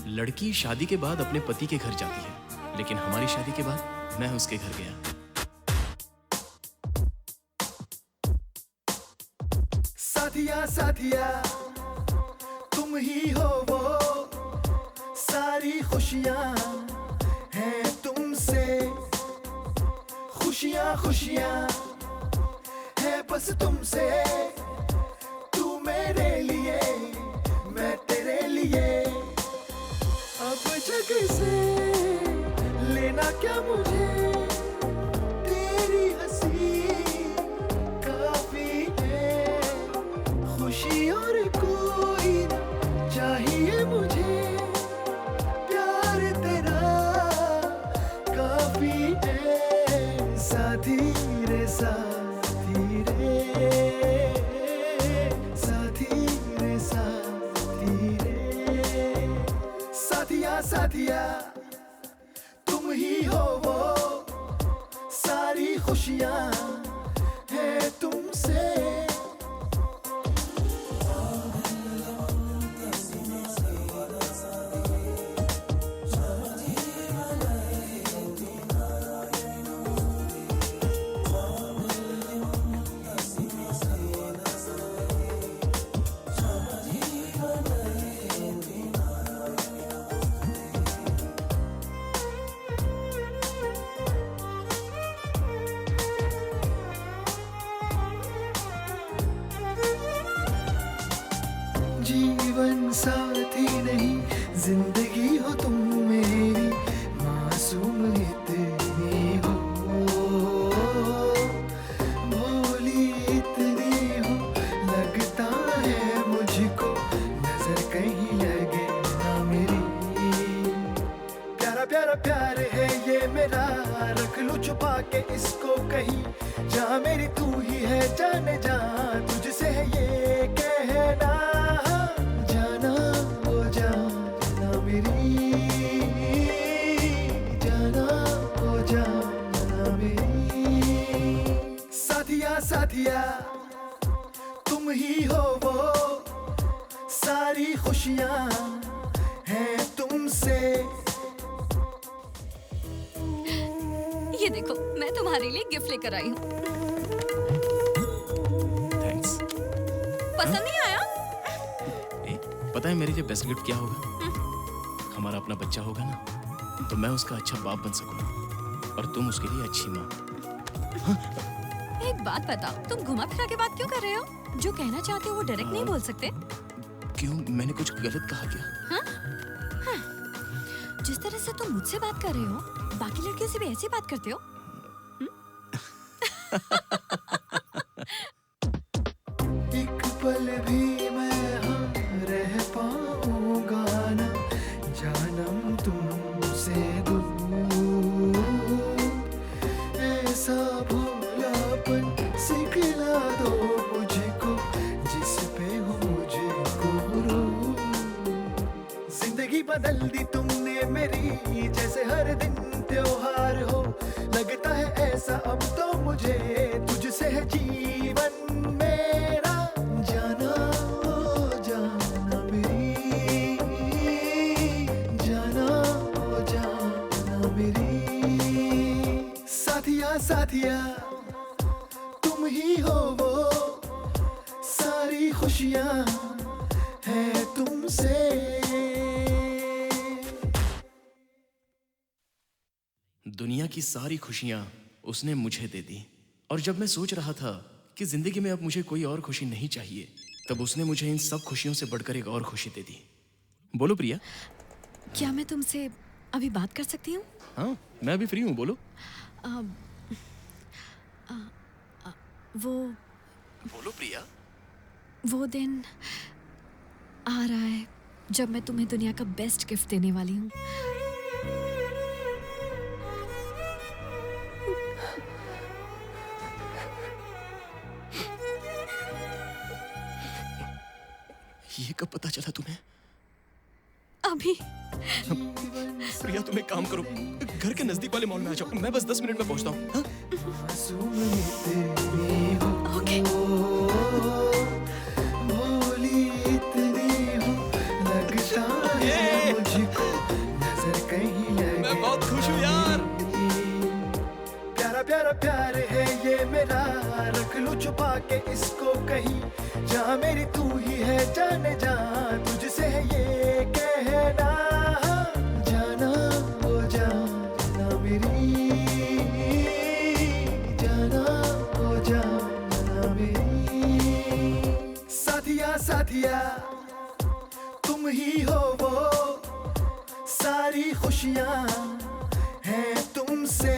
लड़की शादी के बाद अपने पति के घर जाती है, लेकिन हमारी शादी के बाद मैं उसके घर गया। साथिया साथिया तुम ही हो वो, सारी खुशियाँ हैं तुमसे, खुशियाँ खुशियाँ है बस तुमसे, तू मेरे लिए मैं तेरे लिए, अब जग से लेना क्या मुझे, तेरी हंसी काफी है, खुशी और कोई ना चाहिए मुझे, प्यार तेरा काफी है, साथी रे साथी रे, साथी रे साथी रे, साथिया साथिया तुम ही हो वो, सारी खुशियाँ हैं तुमसे। जीवन साथी नहीं जिंदगी हो तुम मेरी, मासूम इतनी हो, भोली इतनी हो, लगता है मुझको नजर कहीं लगे ना मेरी, प्यारा प्यारा प्यार है ये मेरा, रख लूं छुपा के इसको कहीं, जहाँ मेरी तू ही है जाने जा, तुझसे है ये कहना, जाना ओ जाना मेरी, जाना ओ जाना मेरी, साथिया साथिया तुम ही हो वो, सारी खुशियाँ हैं तुमसे। ये देखो, मैं तुम्हारे लिए गिफ्ट लेकर आई हूँ। थैंक्स। पसंद नहीं आया? पता है मेरे लिए बेस्ट गिफ्ट क्या होगा? हमारा अपना बच्चा होगा ना, तो मैं उसका अच्छा बाप बन सकूंगा और तुम उसके लिए अच्छी माँ। एक बात बताओ, तुम घुमा फिरा के बात क्यों कर रहे हो? जो कहना चाहते हो वो डायरेक्ट नहीं बोल सकते? क्यों, मैंने कुछ गलत कहा क्या? हाँ? हाँ। जिस तरह से तुम मुझसे बात कर रहे हो, बाकी लड़कियों से भी ऐसी बात करते हो? एक पल भी मैं हाँ रह पाऊंगा ना, जानम तुमसे दूर, ऐसा भोलापन सिखला दो मुझको, जिस पे हो मुझको रूह, जिंदगी बदल दी तुमने मेरी, जैसे हर दिन त्योहार हो, लगता है ऐसा अब तो मुझे, तुझसे है जीवन मेरा, जाना ओ जाना मेरी, जाना ओ जाना मेरी, साथिया साथिया तुम ही हो वो, सारी खुशियाँ हैं तुमसे। दुनिया की सारी खुशियां उसने मुझे दे दी, और जब मैं सोच रहा था कि जिंदगी में अब मुझे कोई और खुशी नहीं चाहिए, तब उसने मुझे इन सब खुशियों से बढ़कर एक और खुशी दे दी। बोलो प्रिया। क्या मैं तुमसे अभी बात कर सकती हूँ? हाँ, मैं अभी फ्री हूँ, बोलो। बोलो प्रिया। वो दिन आ रहा है जब मैं तुम्हें दुनिया का बेस्ट गिफ्ट देने वाली हूँ। ये कब पता चला तुम्हें? अभी। प्रिया तुम एक काम करो, घर के नजदीक वाले मॉल में आ जाओ, मैं बस 10 मिनट में पहुंचता हूँ। हाँ? ओके। भोली इतनी हो लगता है मुझको नजर कहीं लगे। मैं बहुत खुश हूँ यार। प्यारा प्यारा प्यार है ये मेरा, रख लूं छुपा के इसको कहीं, जहाँ मेरी तू ही है जाने जा, तुझसे है ये कहना, जाना ओ जाना मेरी, जाना ओ जाना मेरी। साथिया साथिया तुम ही हो वो, सारी खुशियाँ हैं तुमसे।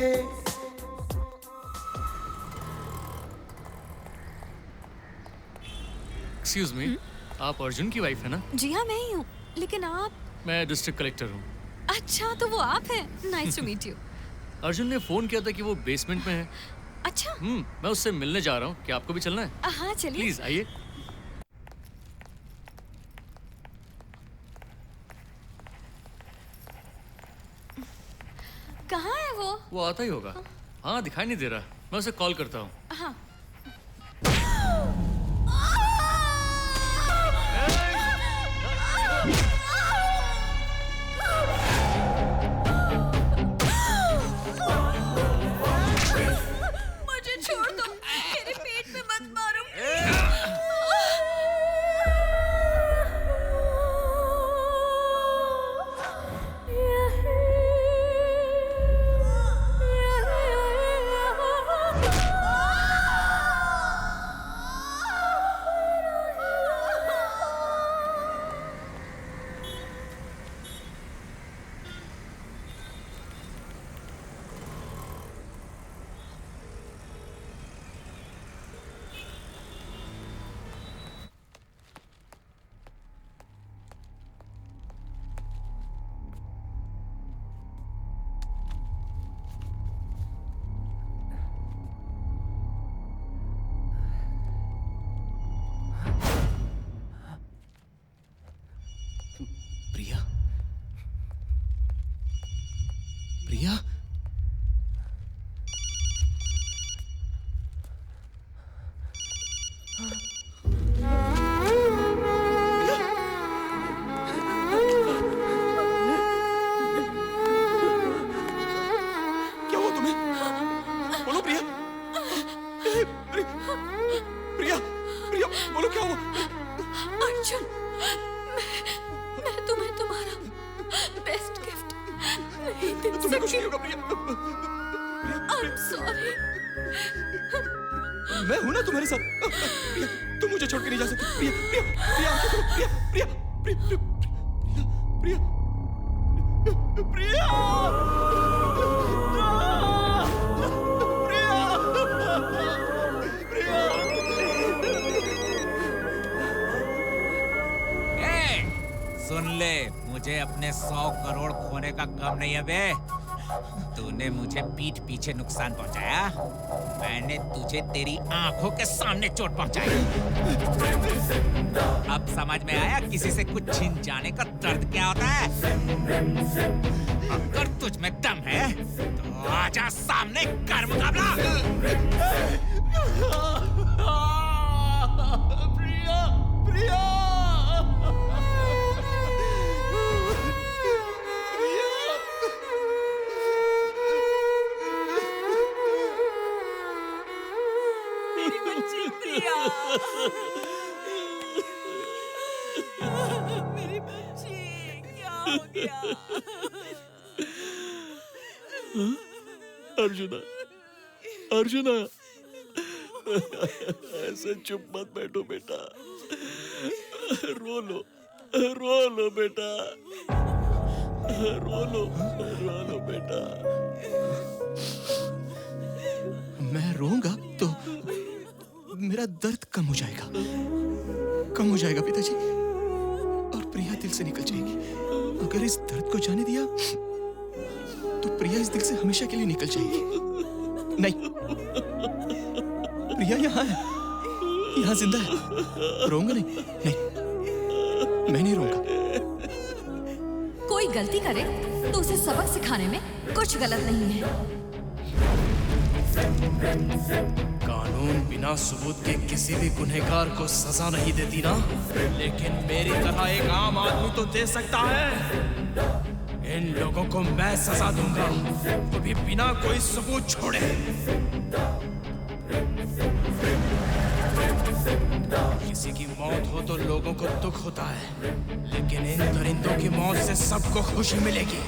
एक्सक्यूज मी, आप अर्जुन की वाइफ है ना? जी हाँ, मैं ही हूँ। लेकिन आप? मैं डिस्ट्रिक्ट कलेक्टर हूँ। अच्छा, तो वो आप हैं। Nice to meet you. Arjun ने फोन किया था कि वो बेसमेंट में है। अच्छा। मैं उससे मिलने जा रहा हूँ। क्या आपको भी चलना है? हाँ चलिए। प्लीज आइए। कहाँ है वो? वो आता ही होगा। हाँ, दिखाई नहीं दे रहा। मैं उसे कॉल करता हूँ। हाँ। मुझे छोड़ दो, मेरे पेट में मत मारो। प्रिया, प्रिया, क्या हुआ तुम्हें? बोलो प्रिया। प्रिया, प्रिया, बोलो क्या हुआ? अर्जुन, मैं तुम्हें तुम्हारा बेस्ट गिफ्ट नहीं दे सकती। तुम्हें कुछ नहीं होगा प्रिया। I'm sorry। मैं हूं ना तुम्हारे साथ। प्रिया, तुम मुझे छोड़ के नहीं जा सकती। प्रिया, प्रिया, प्रिया, आंखें खोलो। प्रिया, प्रिया, प्रिया, प्रिया, प्रिया, सुन ले, मुझे अपने 100 करोड़ खोने का गम नहीं है बे। तूने मुझे पीठ पीछे नुकसान पहुंचाया, मैंने तुझे तेरी आंखों के सामने चोट पहुंचाई। अब समझ में आया किसी से कुछ छीन जाने का दर्द क्या होता है? अगर तुझ में दम है तो आजा सामने कर मुकाबला। प्रिया, प्रिया, मेरी बच्ची, क्या हो गया? अर्जुना, अर्जुना, ऐसे चुप मत बैठो बेटा। रो लो बेटा, रो लो बेटा। मैं रोऊंगा तो मेरा दर्द कम हो जाएगा पिताजी, और प्रिया दिल से निकल जाएगी। अगर इस दर्द को जाने दिया तो प्रिया इस दिल से हमेशा के लिए निकल जाएगी। नहीं, प्रिया यहाँ है, यहाँ जिंदा है। रोऊंगा नहीं, मैं नहीं रोऊंगा। कोई गलती करे तो उसे सबक सिखाने में कुछ गलत नहीं है। कानून बिना सबूत के किसी भी गुनहगार को सजा नहीं देती ना, लेकिन मेरी तरह एक आम आदमी तो दे सकता है। इन लोगों को मैं सजा दूंगा, वो भी बिना कोई सबूत छोड़े। किसी की मौत हो तो लोगों को दुख होता है, लेकिन इन दरिंदों की मौत से सबको खुशी मिलेगी।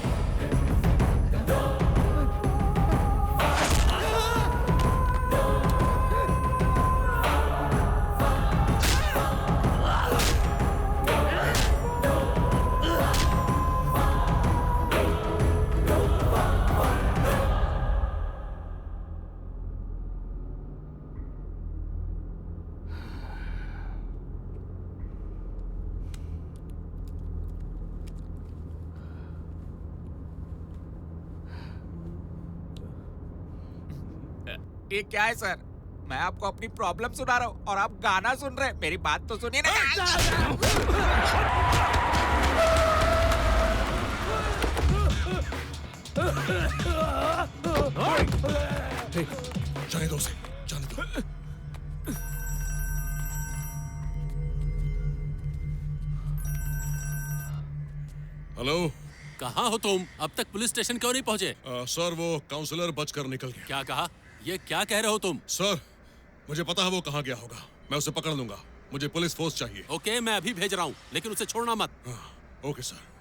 ये क्या है सर? मैं आपको अपनी प्रॉब्लम सुना रहा हूँ और आप गाना सुन रहे हैं। मेरी बात तो सुनिए ना। जाने दो उसे, जाने दो। हेलो, कहाँ हो तुम? अब तक पुलिस स्टेशन क्यों नहीं पहुँचे? सर वो काउंसलर बचकर निकल गया। क्या कहा? ये क्या कह रहे हो तुम? सर मुझे पता है वो कहाँ गया होगा, मैं उसे पकड़ लूंगा। मुझे पुलिस फोर्स चाहिए। ओके, मैं अभी भेज रहा हूँ, लेकिन उसे छोड़ना मत। Okay sir.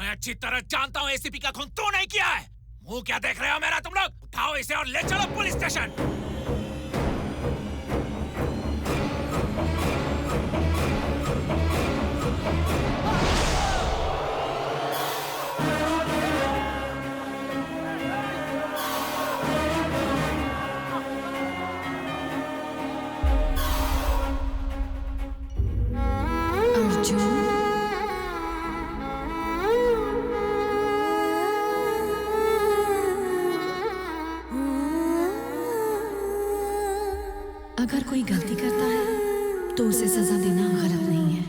अच्छी तरह जानता हूँ एसीपी का खून तू नहीं किया है। मुंह क्या देख रहे हो मेरा तुम लोग? उठाओ इसे और ले चलो पुलिस स्टेशन। अगर कोई गलती करता है तो उसे सजा देना गलत नहीं है।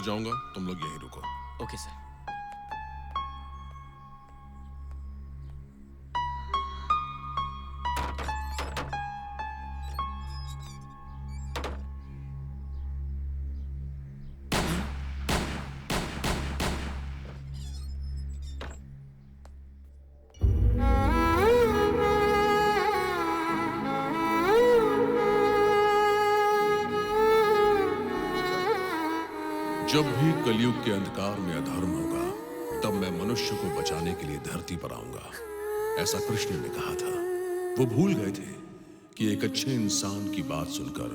जाऊंगा, तुम लोग यहीं रुको। Okay sir. जब भी कलयुग के अंधकार में अधर्म होगा, तब मैं मनुष्य को बचाने के लिए धरती पर आऊंगा, ऐसा कृष्ण ने कहा था। वो भूल गए थे कि एक अच्छे इंसान की बात सुनकर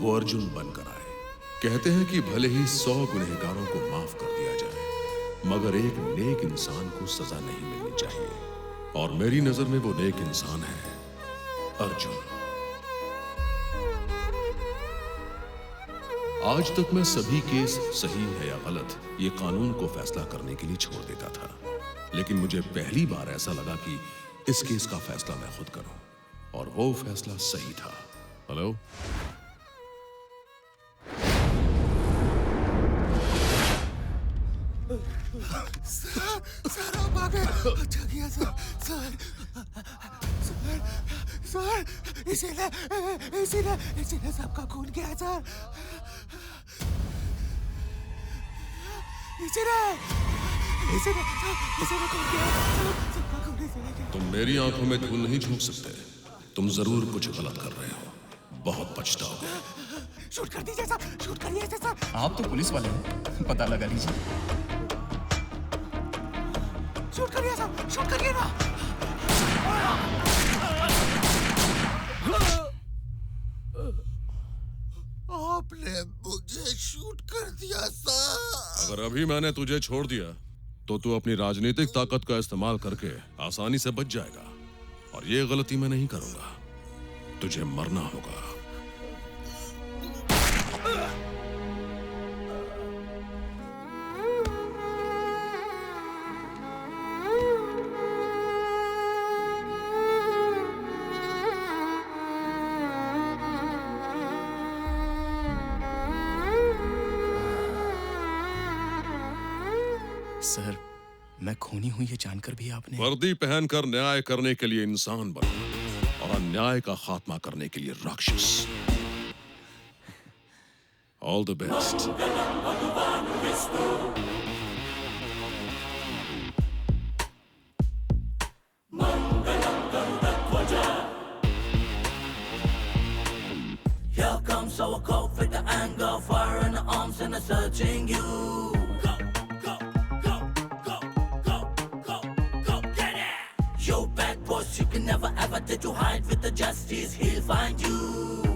वो अर्जुन बनकर आए। कहते हैं कि भले ही 100 गुनहगारों को माफ कर दिया जाए, मगर एक नेक इंसान को सजा नहीं मिलनी चाहिए, और मेरी नजर में वो नेक इंसान है अर्जुन। आज तक मैं सभी केस सही है या गलत ये कानून को फैसला करने के लिए छोड़ देता था, लेकिन मुझे पहली बार ऐसा लगा कि इस केस का फैसला मैं खुद करूं, और वो फैसला सही था। हेलो, सर आप आ गए। अच्छा किया सर। सर इसीलिए सबका खून किया सर। इसीलिए खून किया सबका खून इसीलिए। तुम मेरी आंखों में धूल नहीं झोंक सकते। तुम जरूर कुछ गलत कर रहे हो, बहुत पछताओगे। शूट कर दीजिए सर, शूट करिए सर। आप तो पुलिस वाले हैं, पता लगा लीजिए। शूट करिए सर, शूट करिए ना। आपने मुझे शूट कर दिया सर। अगर अभी मैंने तुझे छोड़ दिया तो तू अपनी राजनीतिक ताकत का इस्तेमाल करके आसानी से बच जाएगा, और ये गलती मैं नहीं करूंगा। तुझे मरना होगा। सर, मैं खूनी हूं ये जानकर भी आपने। वर्दी पहनकर न्याय करने के लिए इंसान बनो, और अन्याय का खात्मा करने के लिए राक्षस। All the best. Here comes our cult with the anger, fire in the arms and they're searching you. Go, go, go, go, go, go, go, get it! Yo, bad boss, you can never ever did you hide with the justice, he'll find you.